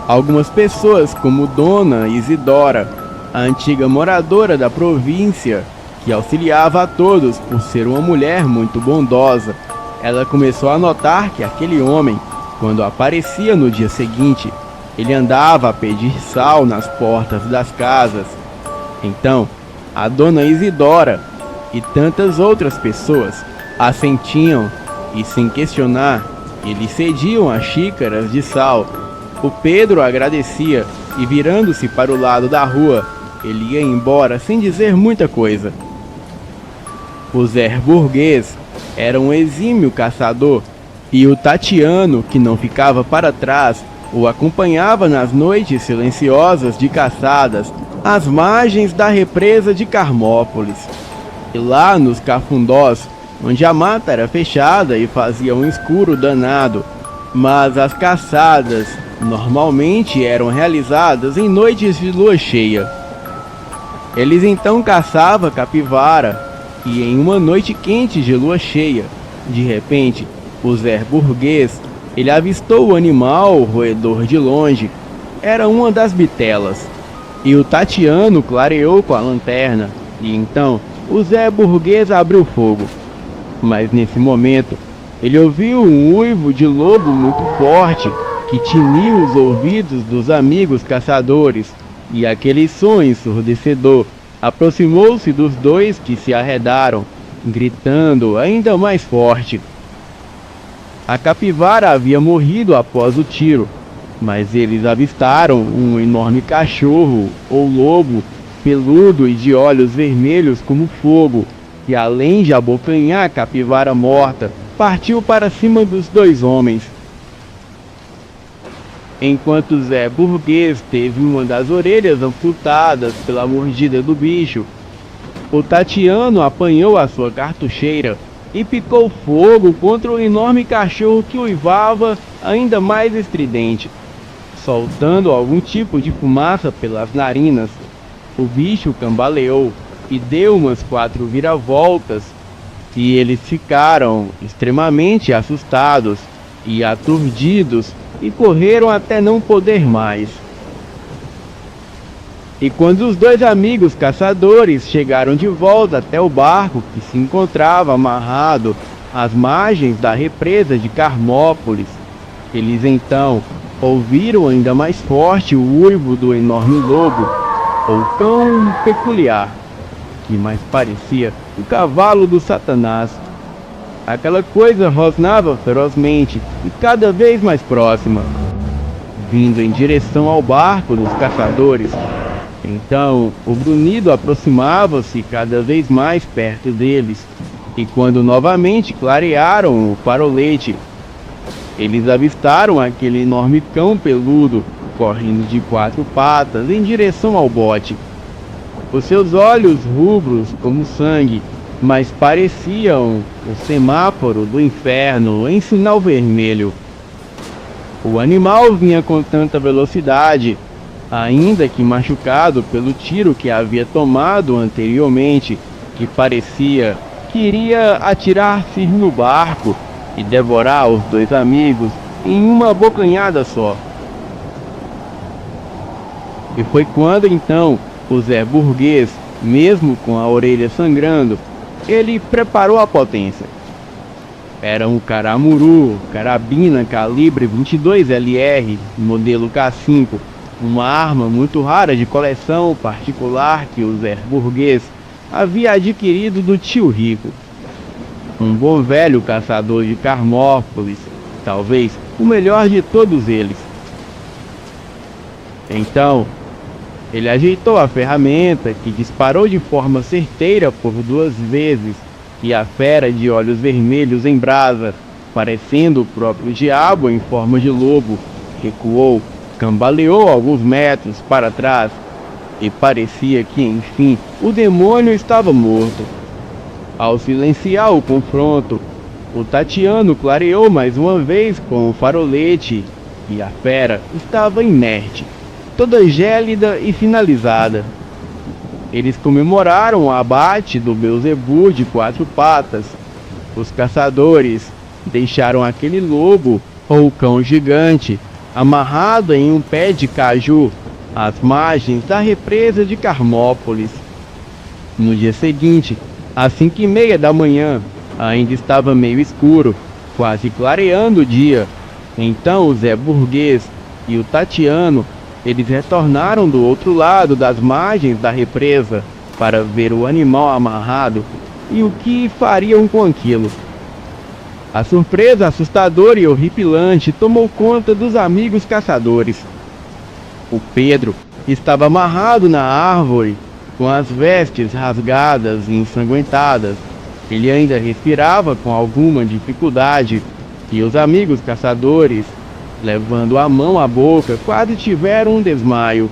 Algumas pessoas, como Dona Isidora, a antiga moradora da província, que auxiliava a todos por ser uma mulher muito bondosa, ela começou a notar que aquele homem, quando aparecia no dia seguinte, ele andava a pedir sal nas portas das casas. Então, a Dona Isidora e tantas outras pessoas assentiam e, sem questionar, eles cediam as xícaras de sal. O Pedro agradecia e, virando-se para o lado da rua, ele ia embora sem dizer muita coisa. O Zé Burguês era um exímio caçador e o Tatiano, que não ficava para trás, o acompanhava nas noites silenciosas de caçadas às margens da represa de Carmópolis. E lá nos cafundós, onde a mata era fechada e fazia um escuro danado, mas as caçadas normalmente eram realizadas em noites de lua cheia. Eles então caçavam capivara e em uma noite quente de lua cheia, de repente, o Zé Burguês, ele avistou o animal roedor de longe. Era uma das bitelas. E o Tatiano clareou com a lanterna, e então o Zé Burguês abriu fogo. Mas nesse momento, ele ouviu um uivo de lobo muito forte, que tiniu os ouvidos dos amigos caçadores, e aquele som ensurdecedor aproximou-se dos dois que se arredaram, gritando ainda mais forte. A capivara havia morrido após o tiro, mas eles avistaram um enorme cachorro ou lobo, peludo e de olhos vermelhos como fogo, que além de abocanhar a capivara morta, partiu para cima dos dois homens. Enquanto Zé Burguês teve uma das orelhas amputadas pela mordida do bicho, o Tatiano apanhou a sua cartucheira e picou fogo contra o enorme cachorro que uivava ainda mais estridente, soltando algum tipo de fumaça pelas narinas. O bicho cambaleou e deu umas 4 viravoltas, e eles ficaram extremamente assustados e aturdidos e correram até não poder mais. E quando os dois amigos caçadores chegaram de volta até o barco que se encontrava amarrado às margens da represa de Carmópolis, eles então ouviram ainda mais forte o uivo do enorme lobo, ou cão peculiar, que mais parecia o cavalo do Satanás. Aquela coisa rosnava ferozmente e cada vez mais próxima, vindo em direção ao barco dos caçadores. Então, o grunhido aproximava-se cada vez mais perto deles, e quando novamente clarearam o farolete, eles avistaram aquele enorme cão peludo, correndo de 4 patas em direção ao bote. Os seus olhos rubros como sangue, mas pareciam o semáforo do inferno em sinal vermelho. O animal vinha com tanta velocidade, ainda que machucado pelo tiro que havia tomado anteriormente, que parecia que iria atirar-se no barco e devorar os dois amigos em uma abocanhada só. E foi quando então o Zé Burguês, mesmo com a orelha sangrando, ele preparou a potência. Era um Caramuru, carabina calibre 22 LR, modelo K5, uma arma muito rara de coleção particular que o Zé Burguês havia adquirido do tio Rico. Um bom velho caçador de Carmópolis, talvez o melhor de todos eles. Então, ele ajeitou a ferramenta, que disparou de forma certeira por 2 vezes, e a fera de olhos vermelhos em brasa, parecendo o próprio diabo em forma de lobo, recuou, cambaleou alguns metros para trás, e parecia que, enfim, o demônio estava morto. Ao silenciar o confronto, o Tatiano clareou mais uma vez com o farolete, e a fera estava inerte, toda gélida e finalizada. Eles comemoraram o abate do Beelzebub de 4 patas. Os caçadores deixaram aquele lobo, ou cão gigante, amarrado em um pé de caju, às margens da represa de Carmópolis. No dia seguinte, às 5:30 da manhã, ainda estava meio escuro, quase clareando o dia. Então o Zé Burguês e o Tatiano, eles retornaram do outro lado das margens da represa para ver o animal amarrado e o que fariam com aquilo. A surpresa assustadora e horripilante tomou conta dos amigos caçadores. O Pedro estava amarrado na árvore, com as vestes rasgadas e ensanguentadas. Ele ainda respirava com alguma dificuldade, e os amigos caçadores, levando a mão à boca, quase tiveram um desmaio.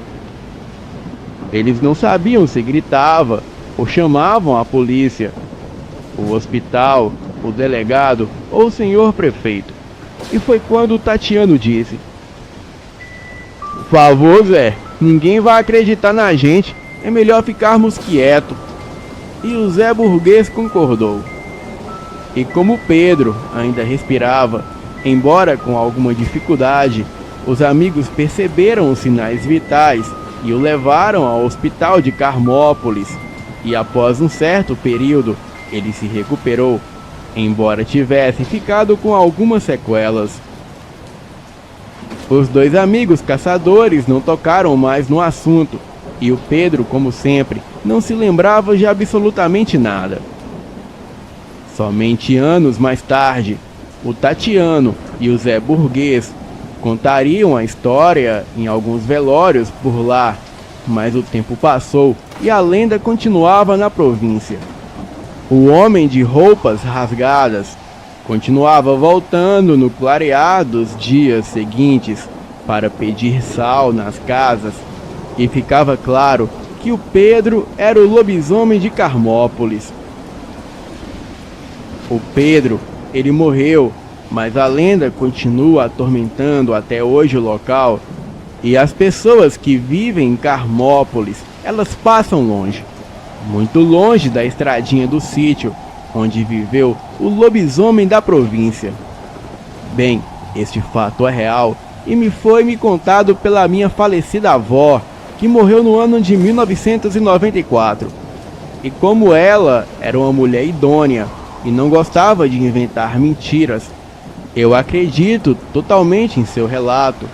Eles não sabiam se gritava ou chamavam a polícia, o hospital, o delegado ou o senhor prefeito. E foi quando o Tatiano disse: "Por favor, Zé, ninguém vai acreditar na gente, é melhor ficarmos quietos." E o Zé Burguês concordou. E como Pedro ainda respirava, embora com alguma dificuldade, os amigos perceberam os sinais vitais e o levaram ao hospital de Carmópolis. E após um certo período, ele se recuperou, embora tivesse ficado com algumas sequelas. Os 2 amigos caçadores não tocaram mais no assunto, e o Pedro, como sempre, não se lembrava de absolutamente nada. Somente anos mais tarde, o Tatiano e o Zé Burguês contariam a história em alguns velórios por lá, mas o tempo passou e a lenda continuava na província. O homem de roupas rasgadas continuava voltando no clarear dos dias seguintes para pedir sal nas casas, e ficava claro que o Pedro era o lobisomem de Carmópolis. O Pedro, ele morreu, mas a lenda continua atormentando até hoje o local, e as pessoas que vivem em Carmópolis, elas passam longe, muito longe da estradinha do sítio, onde viveu o lobisomem da província. Bem, este fato é real e me foi contado pela minha falecida avó, que morreu no ano de 1994. E como ela era uma mulher idônea e não gostava de inventar mentiras, eu acredito totalmente em seu relato.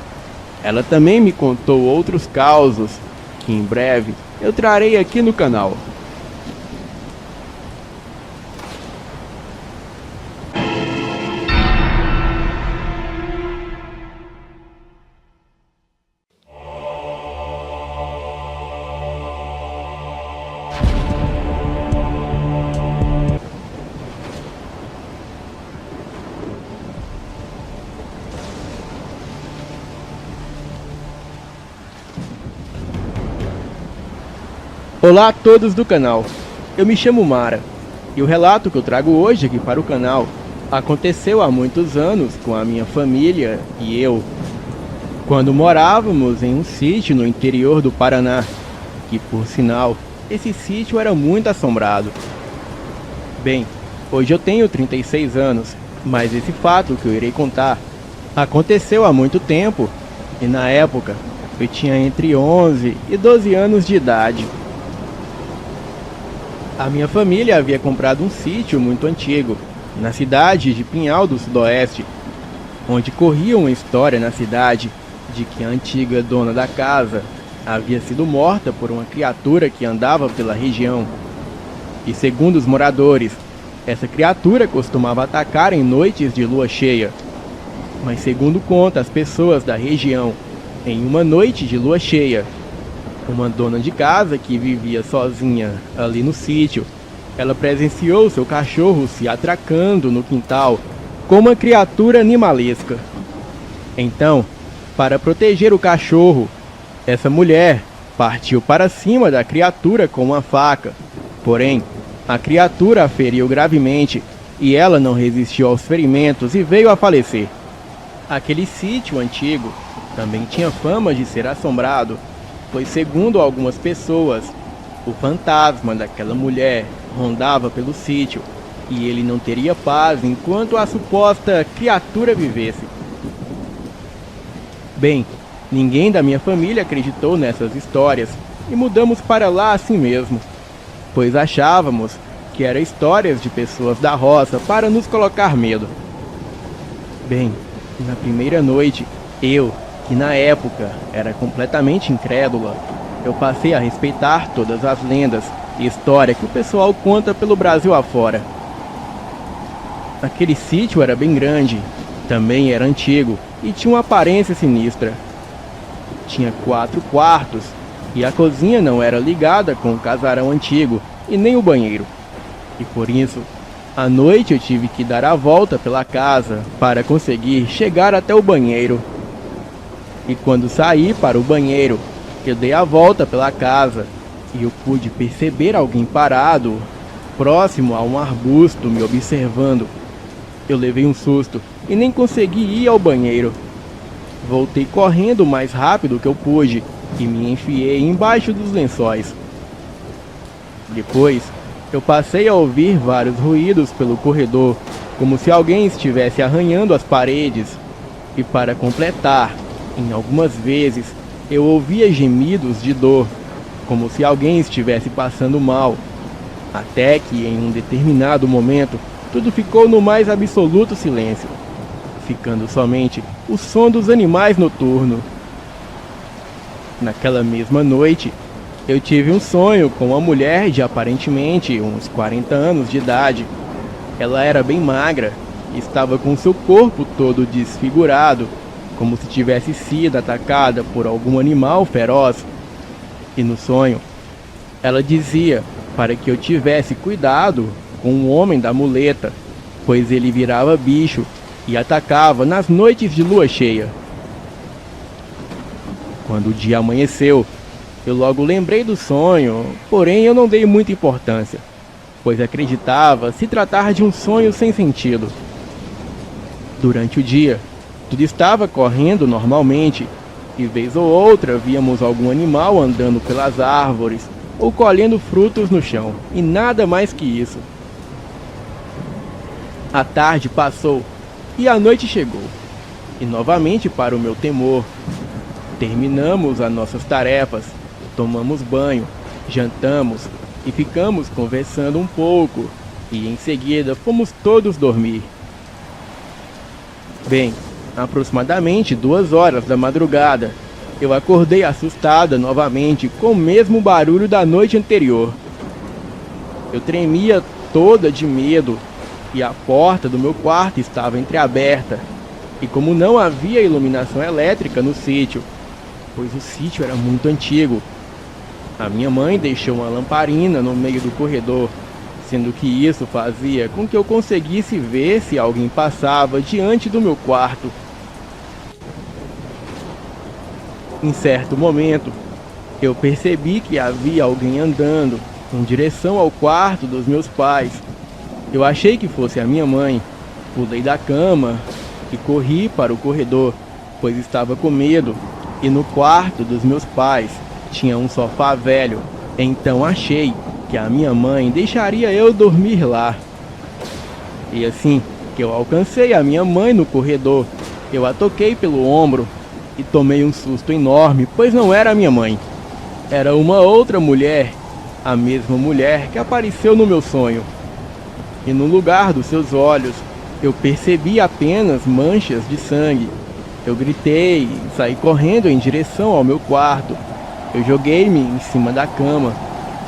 Ela também me contou outros causos que em breve eu trarei aqui no canal. Olá a todos do canal, eu me chamo Mara, e o relato que eu trago hoje aqui para o canal aconteceu há muitos anos com a minha família e eu, quando morávamos em um sítio no interior do Paraná, que por sinal, esse sítio era muito assombrado. Bem, hoje eu tenho 36 anos, mas esse fato que eu irei contar aconteceu há muito tempo, e na época eu tinha entre 11 e 12 anos de idade. A minha família havia comprado um sítio muito antigo, na cidade de Pinhal do Sudoeste, onde corria uma história na cidade de que a antiga dona da casa havia sido morta por uma criatura que andava pela região. E segundo os moradores, essa criatura costumava atacar em noites de lua cheia. Mas segundo conta as pessoas da região, em uma noite de lua cheia, uma dona de casa que vivia sozinha ali no sítio, ela presenciou seu cachorro se atracando no quintal com uma criatura animalesca. Então, para proteger o cachorro, essa mulher partiu para cima da criatura com uma faca. Porém, a criatura a feriu gravemente e ela não resistiu aos ferimentos e veio a falecer. Aquele sítio antigo também tinha fama de ser assombrado, pois segundo algumas pessoas, o fantasma daquela mulher rondava pelo sítio e ele não teria paz enquanto a suposta criatura vivesse. Bem, ninguém da minha família acreditou nessas histórias e mudamos para lá assim mesmo, pois achávamos que eram histórias de pessoas da roça para nos colocar medo. Bem, na primeira noite, eu, que na época era completamente incrédula, eu passei a respeitar todas as lendas e histórias que o pessoal conta pelo Brasil afora. Aquele sítio era bem grande, também era antigo e tinha uma aparência sinistra. Tinha 4 quartos e a cozinha não era ligada com o casarão antigo e nem o banheiro. E por isso, à noite eu tive que dar a volta pela casa para conseguir chegar até o banheiro. E quando saí para o banheiro, eu dei a volta pela casa e eu pude perceber alguém parado, próximo a um arbusto me observando. Eu levei um susto e nem consegui ir ao banheiro. Voltei correndo o mais rápido que eu pude e me enfiei embaixo dos lençóis. Depois, eu passei a ouvir vários ruídos pelo corredor, como se alguém estivesse arranhando as paredes. E para completar, em algumas vezes, eu ouvia gemidos de dor, como se alguém estivesse passando mal. Até que, em um determinado momento, tudo ficou no mais absoluto silêncio, ficando somente o som dos animais noturnos. Naquela mesma noite, eu tive um sonho com uma mulher de aparentemente uns 40 anos de idade. Ela era bem magra e estava com seu corpo todo desfigurado, como se tivesse sido atacada por algum animal feroz. E no sonho, ela dizia para que eu tivesse cuidado com o homem da muleta, pois ele virava bicho e atacava nas noites de lua cheia. Quando o dia amanheceu, eu logo lembrei do sonho, porém eu não dei muita importância, pois acreditava se tratar de um sonho sem sentido. Durante o dia, tudo estava correndo normalmente, e vez ou outra víamos algum animal andando pelas árvores ou colhendo frutos no chão, e nada mais que isso. A tarde passou e a noite chegou, e novamente, para o meu temor, terminamos as nossas tarefas, tomamos banho, jantamos e ficamos conversando um pouco, e em seguida fomos todos dormir. Bem, aproximadamente 2 horas da madrugada, eu acordei assustada novamente com o mesmo barulho da noite anterior. Eu tremia toda de medo e a porta do meu quarto estava entreaberta. E como não havia iluminação elétrica no sítio, pois o sítio era muito antigo, a minha mãe deixou uma lamparina no meio do corredor, sendo que isso fazia com que eu conseguisse ver se alguém passava diante do meu quarto. Em certo momento, eu percebi que havia alguém andando em direção ao quarto dos meus pais. Eu achei que fosse a minha mãe, pulei da cama e corri para o corredor, pois estava com medo, e no quarto dos meus pais tinha um sofá velho, então achei que a minha mãe deixaria eu dormir lá. E assim que eu alcancei a minha mãe no corredor, eu a toquei pelo ombro e tomei um susto enorme, pois não era a minha mãe. Era uma outra mulher, a mesma mulher que apareceu no meu sonho. e no lugar dos seus olhos eu percebi apenas manchas de sangue. Eu gritei e saí correndo em direção ao meu quarto. Eu joguei-me em cima da cama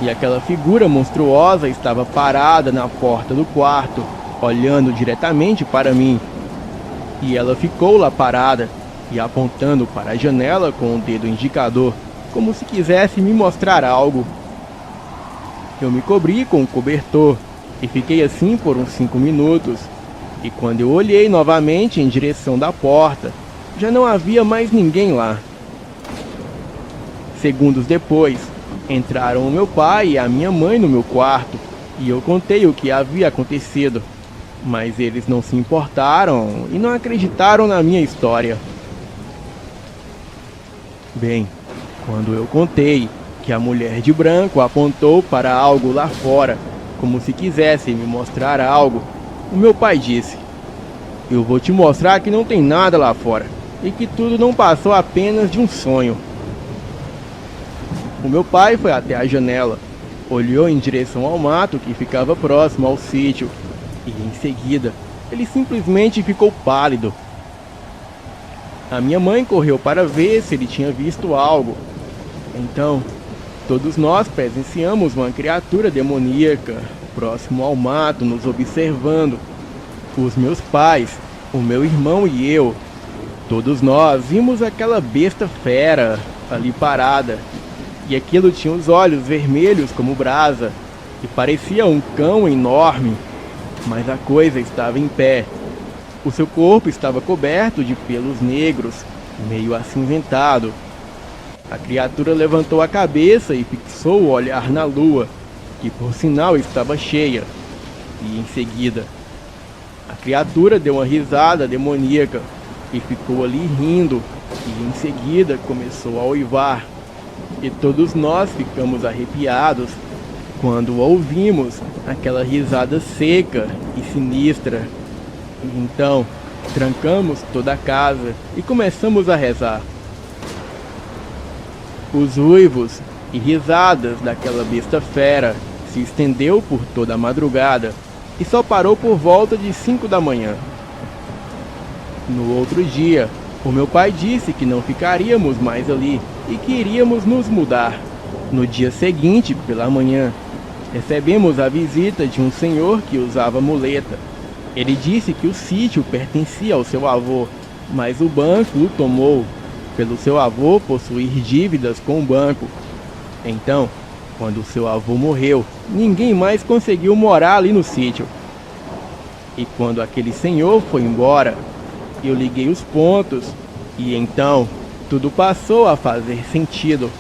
e aquela figura monstruosa estava parada na porta do quarto, olhando diretamente para mim. E ela ficou lá parada e apontando para a janela com o dedo indicador, como se quisesse me mostrar algo. Eu me cobri com o cobertor e fiquei assim por uns 5 minutos. E quando eu olhei novamente em direção da porta, já não havia mais ninguém lá. Segundos depois, entraram o meu pai e a minha mãe no meu quarto e eu contei o que havia acontecido. Mas eles não se importaram e não acreditaram na minha história. Bem, quando eu contei que a mulher de branco apontou para algo lá fora, como se quisesse me mostrar algo, o meu pai disse: "Eu vou te mostrar que não tem nada lá fora e que tudo não passou apenas de um sonho." O meu pai foi até a janela, olhou em direção ao mato que ficava próximo ao sítio e, em seguida, ele simplesmente ficou pálido. A minha mãe correu para ver se ele tinha visto algo. Então, todos nós presenciamos uma criatura demoníaca próximo ao mato nos observando. Os meus pais, o meu irmão e eu, todos nós vimos aquela besta fera ali parada. E aquilo tinha os olhos vermelhos como brasa e parecia um cão enorme. Mas a coisa estava em pé. O seu corpo estava coberto de pelos negros, meio acinzentado. A criatura levantou a cabeça e fixou o olhar na lua, que por sinal estava cheia. E em seguida, a criatura deu uma risada demoníaca e ficou ali rindo. E em seguida começou a uivar. E todos nós ficamos arrepiados quando ouvimos aquela risada seca e sinistra. E então, trancamos toda a casa e começamos a rezar. Os uivos e risadas daquela besta fera se estendeu por toda a madrugada e só parou por volta de 5 da manhã. No outro dia, o meu pai disse que não ficaríamos mais ali e que iríamos nos mudar. No dia seguinte, pela manhã, recebemos a visita de um senhor que usava muleta. Ele disse que o sítio pertencia ao seu avô, mas o banco o tomou, pelo seu avô possuir dívidas com o banco. Então, quando o seu avô morreu, ninguém mais conseguiu morar ali no sítio. E quando aquele senhor foi embora, eu liguei os pontos e então tudo passou a fazer sentido,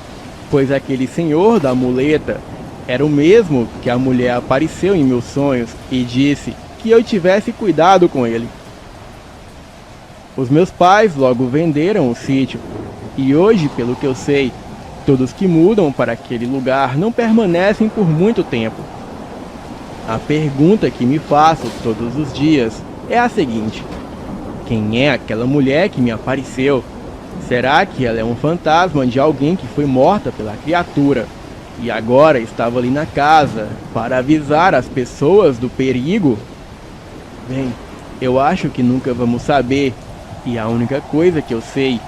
pois aquele senhor da muleta era o mesmo que a mulher apareceu em meus sonhos e disse que eu tivesse cuidado com ele. Os meus pais logo venderam o sítio e hoje, pelo que eu sei, todos que mudam para aquele lugar não permanecem por muito tempo. A pergunta que me faço todos os dias é a seguinte: quem é aquela mulher que me apareceu? Será que ela é um fantasma de alguém que foi morta pela criatura e agora estava ali na casa para avisar as pessoas do perigo? Bem, eu acho que nunca vamos saber, e a única coisa que eu sei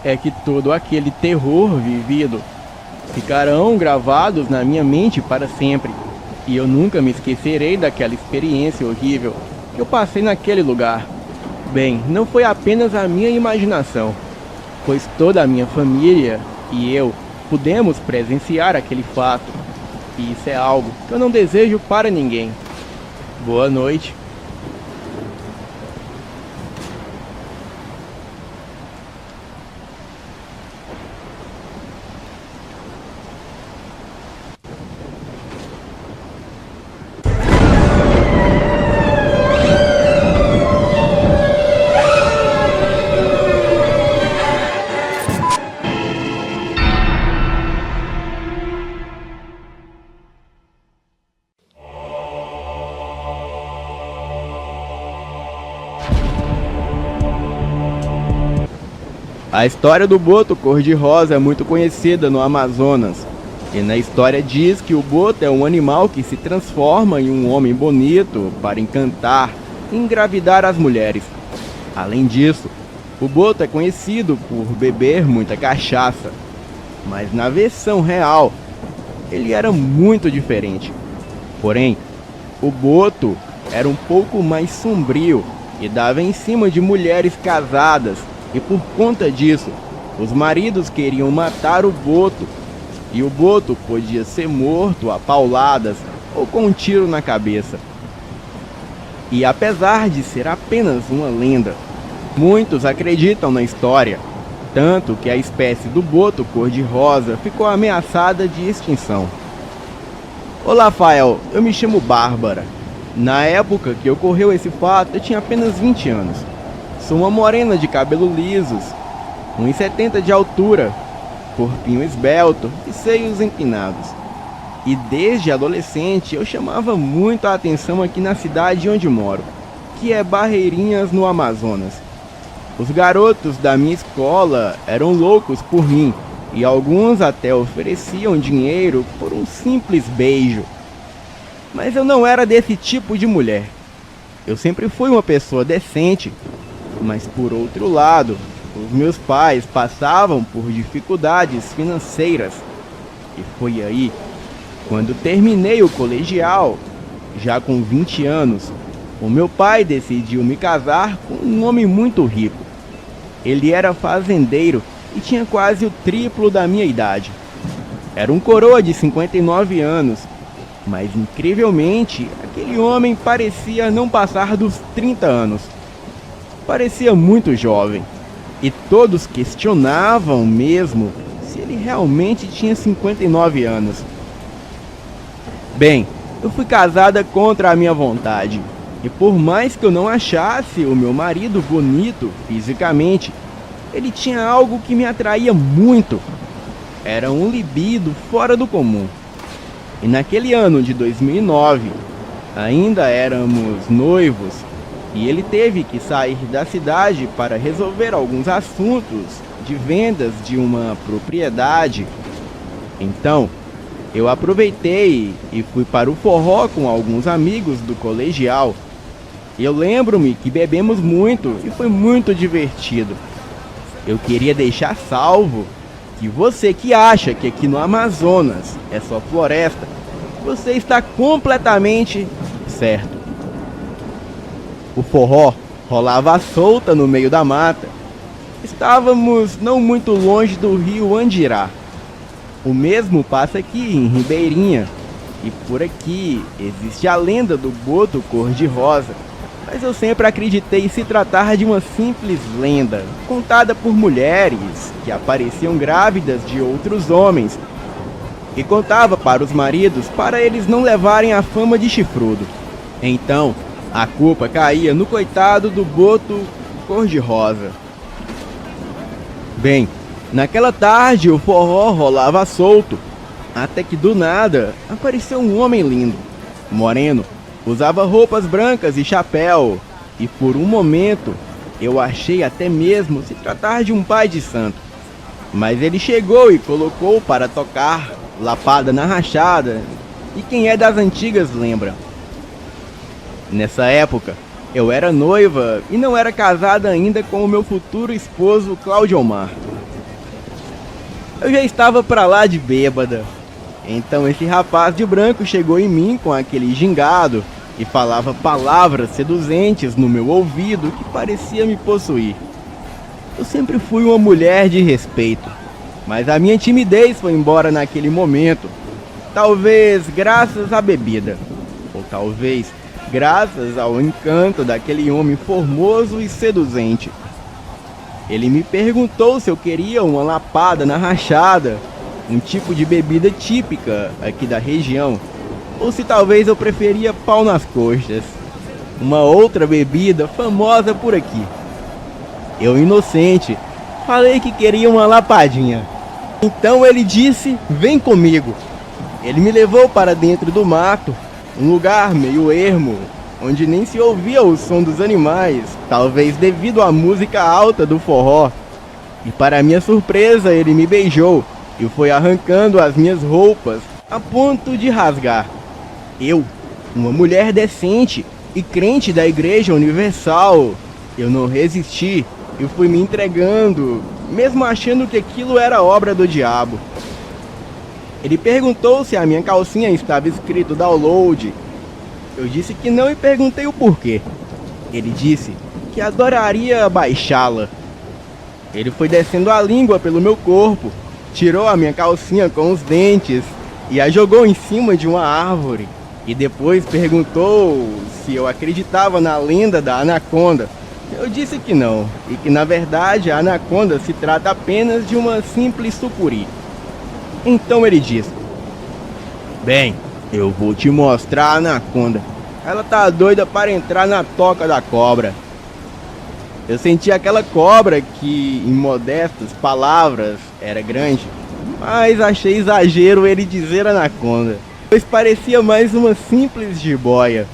é que todo aquele terror vivido ficarão gravados na minha mente para sempre, e eu nunca me esquecerei daquela experiência horrível que eu passei naquele lugar. Bem, não foi apenas a minha imaginação, pois toda a minha família e eu pudemos presenciar aquele fato, e isso é algo que eu não desejo para ninguém. Boa noite. A história do boto cor-de-rosa é muito conhecida no Amazonas. E na história diz que o boto é um animal que se transforma em um homem bonito para encantar e engravidar as mulheres. Além disso, o boto é conhecido por beber muita cachaça, mas na versão real, ele era muito diferente. Porém, o boto era um pouco mais sombrio e dava em cima de mulheres casadas, e por conta disso, os maridos queriam matar o boto, e o boto podia ser morto a pauladas ou com um tiro na cabeça. E apesar de ser apenas uma lenda, muitos acreditam na história, tanto que a espécie do boto cor-de-rosa ficou ameaçada de extinção. Olá, Rafael, eu me chamo Bárbara. Na época que ocorreu esse fato, eu tinha apenas 20 anos. Sou uma morena de cabelo lisos, 1,70 de altura, corpinho esbelto e seios empinados. E desde adolescente eu chamava muito a atenção aqui na cidade onde moro, que é Barreirinhas, no Amazonas. Os garotos da minha escola eram loucos por mim, e alguns até ofereciam dinheiro por um simples beijo. Mas eu não era desse tipo de mulher. Eu sempre fui uma pessoa decente, mas por outro lado, os meus pais passavam por dificuldades financeiras. E foi aí, quando terminei o colegial, já com 20 anos, o meu pai decidiu me casar com um homem muito rico. Ele era fazendeiro e tinha quase o triplo da minha idade. Era um coroa de 59 anos, mas incrivelmente, aquele homem parecia não passar dos 30 anos. Parecia muito jovem, e todos questionavam mesmo se ele realmente tinha 59 anos. Bem, eu fui casada contra a minha vontade, e por mais que eu não achasse o meu marido bonito fisicamente, ele tinha algo que me atraía muito. Era um libido fora do comum. E naquele ano de 2009, ainda éramos noivos, e ele teve que sair da cidade para resolver alguns assuntos de vendas de uma propriedade. Então, eu aproveitei e fui para o forró com alguns amigos do colegial. Eu lembro-me que bebemos muito e foi muito divertido. Eu queria deixar salvo que você que acha que aqui no Amazonas é só floresta, você está completamente certo. O forró rolava solta no meio da mata. Estávamos não muito longe do rio Andirá. O mesmo passa aqui em Ribeirinha, e por aqui existe a lenda do boto cor-de-rosa, mas eu sempre acreditei se tratar de uma simples lenda, contada por mulheres que apareciam grávidas de outros homens, e contava para os maridos para eles não levarem a fama de chifrudo. Então, a culpa caía no coitado do boto cor-de-rosa. Bem, naquela tarde o forró rolava solto, até que do nada apareceu um homem lindo, moreno, usava roupas brancas e chapéu, e por um momento eu achei até mesmo se tratar de um pai de santo. Mas ele chegou e colocou para tocar Lapada na Rachada, e quem é das antigas lembra. Nessa época, eu era noiva e não era casada ainda com o meu futuro esposo Cláudio Omar. Eu já estava pra lá de bêbada. Então esse rapaz de branco chegou em mim com aquele gingado e falava palavras seduzentes no meu ouvido que parecia me possuir. Eu sempre fui uma mulher de respeito, mas a minha timidez foi embora naquele momento. Talvez graças à bebida, ou talvez graças ao encanto daquele homem formoso e seduzente. Ele me perguntou se eu queria uma lapada na rachada, um tipo de bebida típica aqui da região, ou se talvez eu preferia pau nas coxas, uma outra bebida famosa por aqui. Eu, inocente, falei que queria uma lapadinha. Então ele disse: vem comigo. Ele me levou para dentro do mato, um lugar meio ermo, onde nem se ouvia o som dos animais, talvez devido à música alta do forró. E para minha surpresa, ele me beijou, e foi arrancando as minhas roupas a ponto de rasgar. Eu, uma mulher decente e crente da Igreja Universal, eu não resisti e fui me entregando, mesmo achando que aquilo era obra do diabo. Ele perguntou se a minha calcinha estava escrito download. Eu disse que não e perguntei o porquê. Ele disse que adoraria baixá-la. Ele foi descendo a língua pelo meu corpo, tirou a minha calcinha com os dentes e a jogou em cima de uma árvore. E depois perguntou se eu acreditava na lenda da anaconda. Eu disse que não, e que na verdade a anaconda se trata apenas de uma simples sucuri. Então ele disse: bem, eu vou te mostrar a anaconda. Ela tá doida para entrar na toca da cobra. Eu senti aquela cobra que, em modestas palavras, era grande, mas achei exagero ele dizer anaconda, pois parecia mais uma simples jiboia.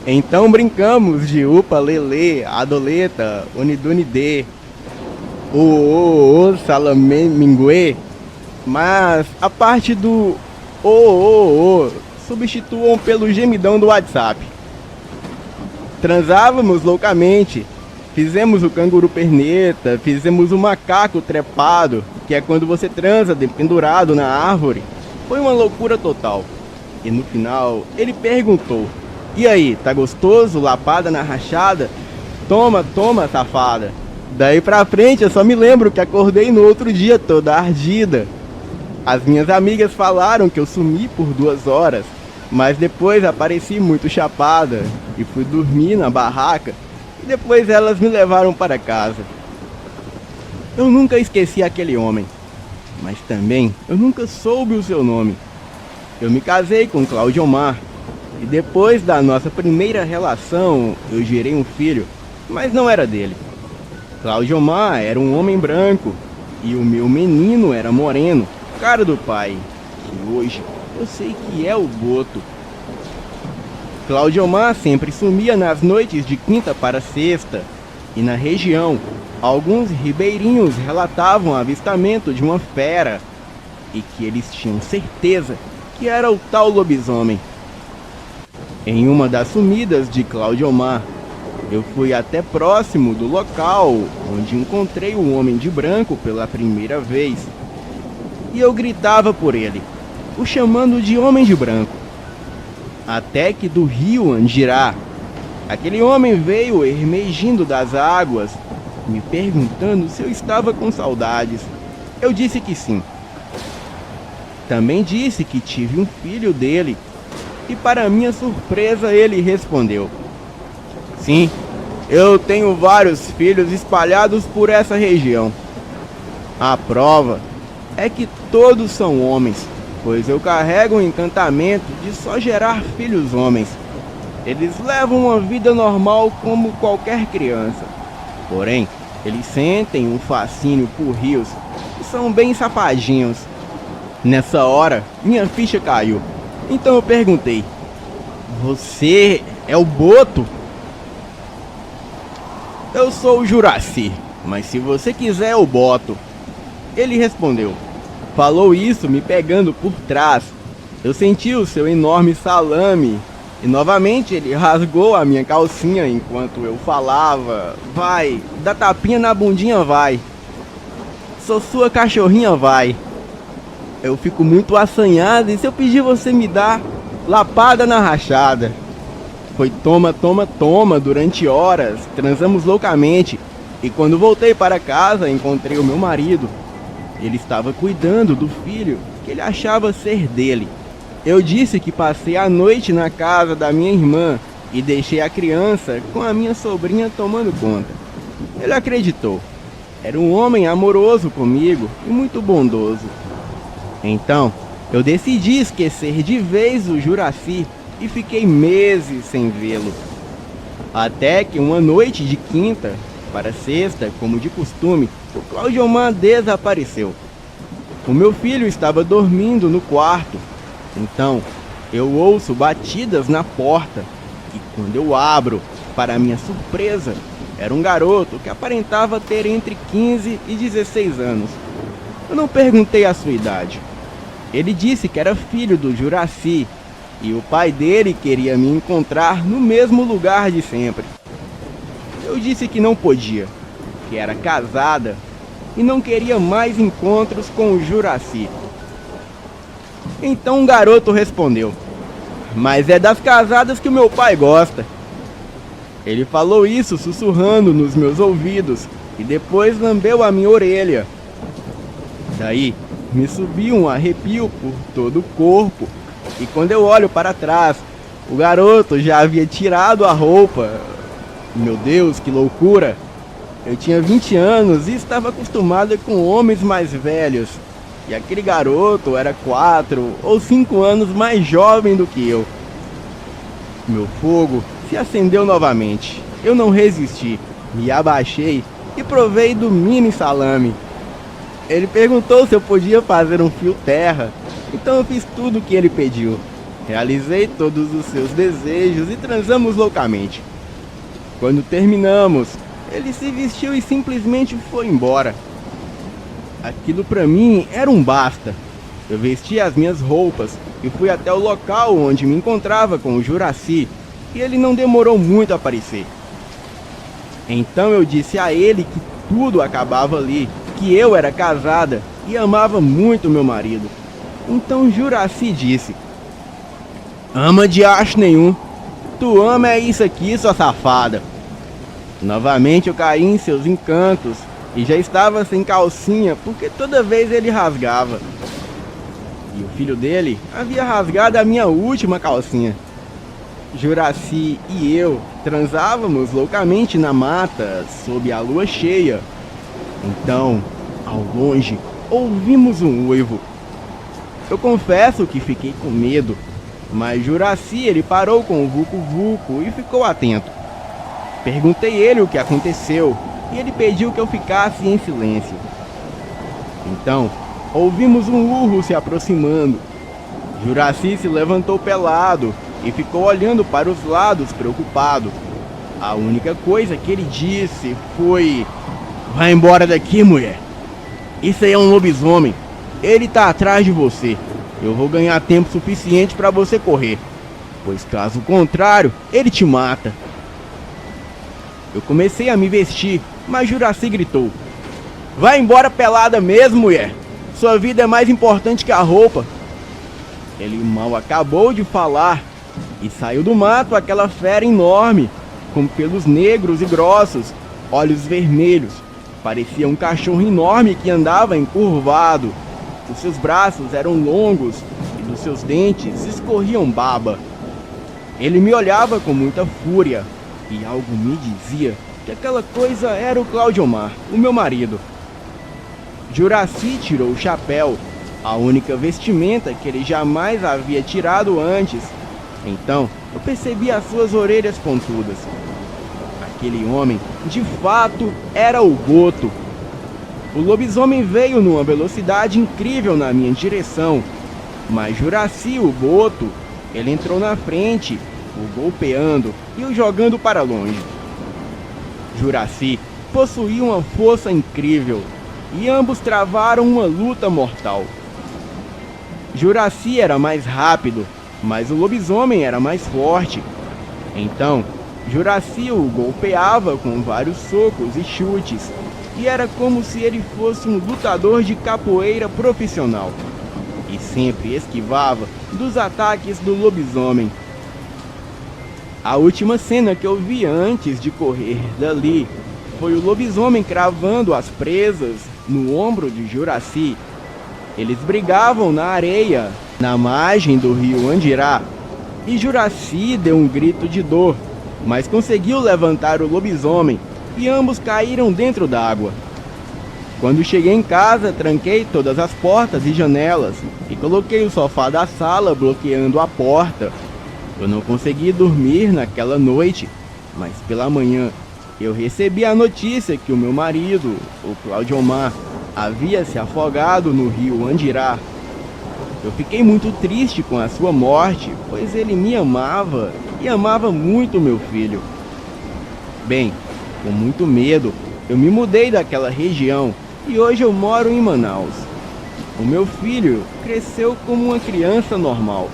Então brincamos de upa, lelê, adoleta, onidunidê, o salaminguê, mas a parte do o substituam pelo gemidão do WhatsApp. Transávamos loucamente, fizemos o canguru perneta, fizemos o macaco trepado, que é quando você transa pendurado na árvore. Foi uma loucura total. E no final ele perguntou: e aí, tá gostoso, lapada na rachada? Toma, toma, safada. Daí pra frente eu só me lembro que acordei no outro dia toda ardida. As minhas amigas falaram que eu sumi por 2 horas, mas depois apareci muito chapada e fui dormir na barraca e depois elas me levaram para casa. Eu nunca esqueci aquele homem, mas também eu nunca soube o seu nome. Eu me casei com Cláudio Omar e depois da nossa primeira relação eu gerei um filho, mas não era dele. Cláudio Omar era um homem branco e o meu menino era moreno, cara do pai, que hoje eu sei que é o Boto. Cláudio Omar sempre sumia nas noites de quinta para sexta, e na região, alguns ribeirinhos relatavam o avistamento de uma fera, e que eles tinham certeza que era o tal lobisomem. Em uma das sumidas de Cláudio Omar, eu fui até próximo do local onde encontrei o homem de branco pela primeira vez, e eu gritava por ele, o chamando de homem de branco. Até que do rio Andirá, aquele homem veio emergindo das águas, me perguntando se eu estava com saudades. Eu disse que sim. Também disse que tive um filho dele, e para minha surpresa ele respondeu: sim, eu tenho vários filhos espalhados por essa região. A prova é que todos são homens, pois eu carrego um encantamento de só gerar filhos homens. Eles levam uma vida normal como qualquer criança. Porém, eles sentem um fascínio por rios e são bem safadinhos. Nessa hora, minha ficha caiu. Então eu perguntei: você é o Boto? Eu sou o Juraci, mas se você quiser eu boto. Ele respondeu. Falou isso me pegando por trás. Eu senti o seu enorme salame e novamente ele rasgou a minha calcinha enquanto eu falava: vai, dá tapinha na bundinha, vai. Sou sua cachorrinha, vai. Eu fico muito assanhado e se eu pedir você me dá lapada na rachada. Foi toma, toma, toma durante horas, transamos loucamente e quando voltei para casa encontrei o meu marido. Ele estava cuidando do filho que ele achava ser dele. Eu disse que passei a noite na casa da minha irmã e deixei a criança com a minha sobrinha tomando conta. Ele acreditou. Era um homem amoroso comigo e muito bondoso. Então, eu decidi esquecer de vez o Juraci e fiquei meses sem vê-lo. Até que uma noite de quinta para sexta, como de costume, o Cláudio Omar desapareceu. O meu filho estava dormindo no quarto. Então, eu ouço batidas na porta. E quando eu abro, para minha surpresa, era um garoto que aparentava ter entre 15 e 16 anos. Eu não perguntei a sua idade. Ele disse que era filho do Juraci e o pai dele queria me encontrar no mesmo lugar de sempre. Eu disse que não podia, que era casada e não queria mais encontros com o Juraci. Então o garoto respondeu: mas é das casadas que o meu pai gosta. Ele falou isso sussurrando nos meus ouvidos e depois lambeu a minha orelha. Daí me subiu um arrepio por todo o corpo e quando eu olho para trás, o garoto já havia tirado a roupa. Meu Deus, que loucura! Eu tinha 20 anos e estava acostumado com homens mais velhos. E aquele garoto era 4 ou 5 anos mais jovem do que eu. Meu fogo se acendeu novamente. Eu não resisti, me abaixei e provei do mini salame. Ele perguntou se eu podia fazer um fio terra, então eu fiz tudo o que ele pediu. Realizei todos os seus desejos e transamos loucamente. Quando terminamos, ele se vestiu e simplesmente foi embora. Aquilo pra mim era um basta. Eu vesti as minhas roupas e fui até o local onde me encontrava com o Juraci, e ele não demorou muito a aparecer. Então eu disse a ele que tudo acabava ali, que eu era casada e amava muito meu marido. Então Juraci disse: ama de acho nenhum, tu ama é isso aqui, sua safada. Novamente eu caí em seus encantos e já estava sem calcinha porque toda vez ele rasgava. E o filho dele havia rasgado a minha última calcinha. Juraci e eu transávamos loucamente na mata sob a lua cheia. Então, ao longe, ouvimos um uivo. Eu confesso que fiquei com medo, mas Juraci ele parou com o vucu-vucu e ficou atento. Perguntei ele o que aconteceu e ele pediu que eu ficasse em silêncio. Então, ouvimos um urro se aproximando. Juraci se levantou pelado e ficou olhando para os lados preocupado. A única coisa que ele disse foi: vai embora daqui, mulher. Isso aí é um lobisomem. Ele tá atrás de você. Eu vou ganhar tempo suficiente para você correr, pois caso contrário, ele te mata. Eu comecei a me vestir, mas Juraci gritou: vai embora pelada mesmo, mulher. Sua vida é mais importante que a roupa. Ele mal acabou de falar e saiu do mato aquela fera enorme, com pelos negros e grossos, olhos vermelhos. Parecia um cachorro enorme que andava encurvado. Os seus braços eram longos e dos seus dentes escorriam baba. Ele me olhava com muita fúria e algo me dizia que aquela coisa era o Claudiomar, o meu marido. Juraci tirou o chapéu, a única vestimenta que ele jamais havia tirado antes. Então eu percebi as suas orelhas pontudas. Aquele homem, de fato, era o Boto. O lobisomem veio numa velocidade incrível na minha direção, mas Juraci, o Boto, ele entrou na frente, o golpeando e o jogando para longe. Juraci possuía uma força incrível e ambos travaram uma luta mortal. Juraci era mais rápido, mas o lobisomem era mais forte. Então, Juraci o golpeava com vários socos e chutes, e era como se ele fosse um lutador de capoeira profissional, e sempre esquivava dos ataques do lobisomem. A última cena que eu vi antes de correr dali foi o lobisomem cravando as presas no ombro de Juraci. Eles brigavam na areia, na margem do rio Andirá, e Juraci deu um grito de dor, mas conseguiu levantar o lobisomem e ambos caíram dentro d'água. Quando cheguei em casa, tranquei todas as portas e janelas e coloquei o sofá da sala bloqueando a porta. Eu não consegui dormir naquela noite, mas pela manhã eu recebi a notícia que o meu marido, o Claudiomar, havia se afogado no rio Andirá. Eu fiquei muito triste com a sua morte, pois ele me amava e amava muito meu filho. Bem, com muito medo, eu me mudei daquela região e hoje eu moro em Manaus. O meu filho cresceu como uma criança normal,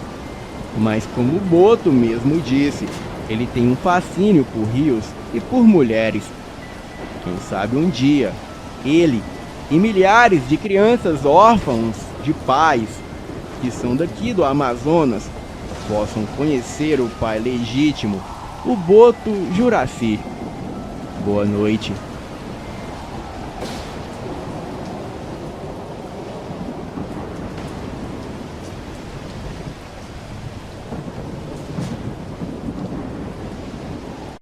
mas como o Boto mesmo disse, ele tem um fascínio por rios e por mulheres. Quem sabe um dia, ele e milhares de crianças órfãos de pais que são daqui do Amazonas possam conhecer o pai legítimo, o Boto Juraci. Boa noite.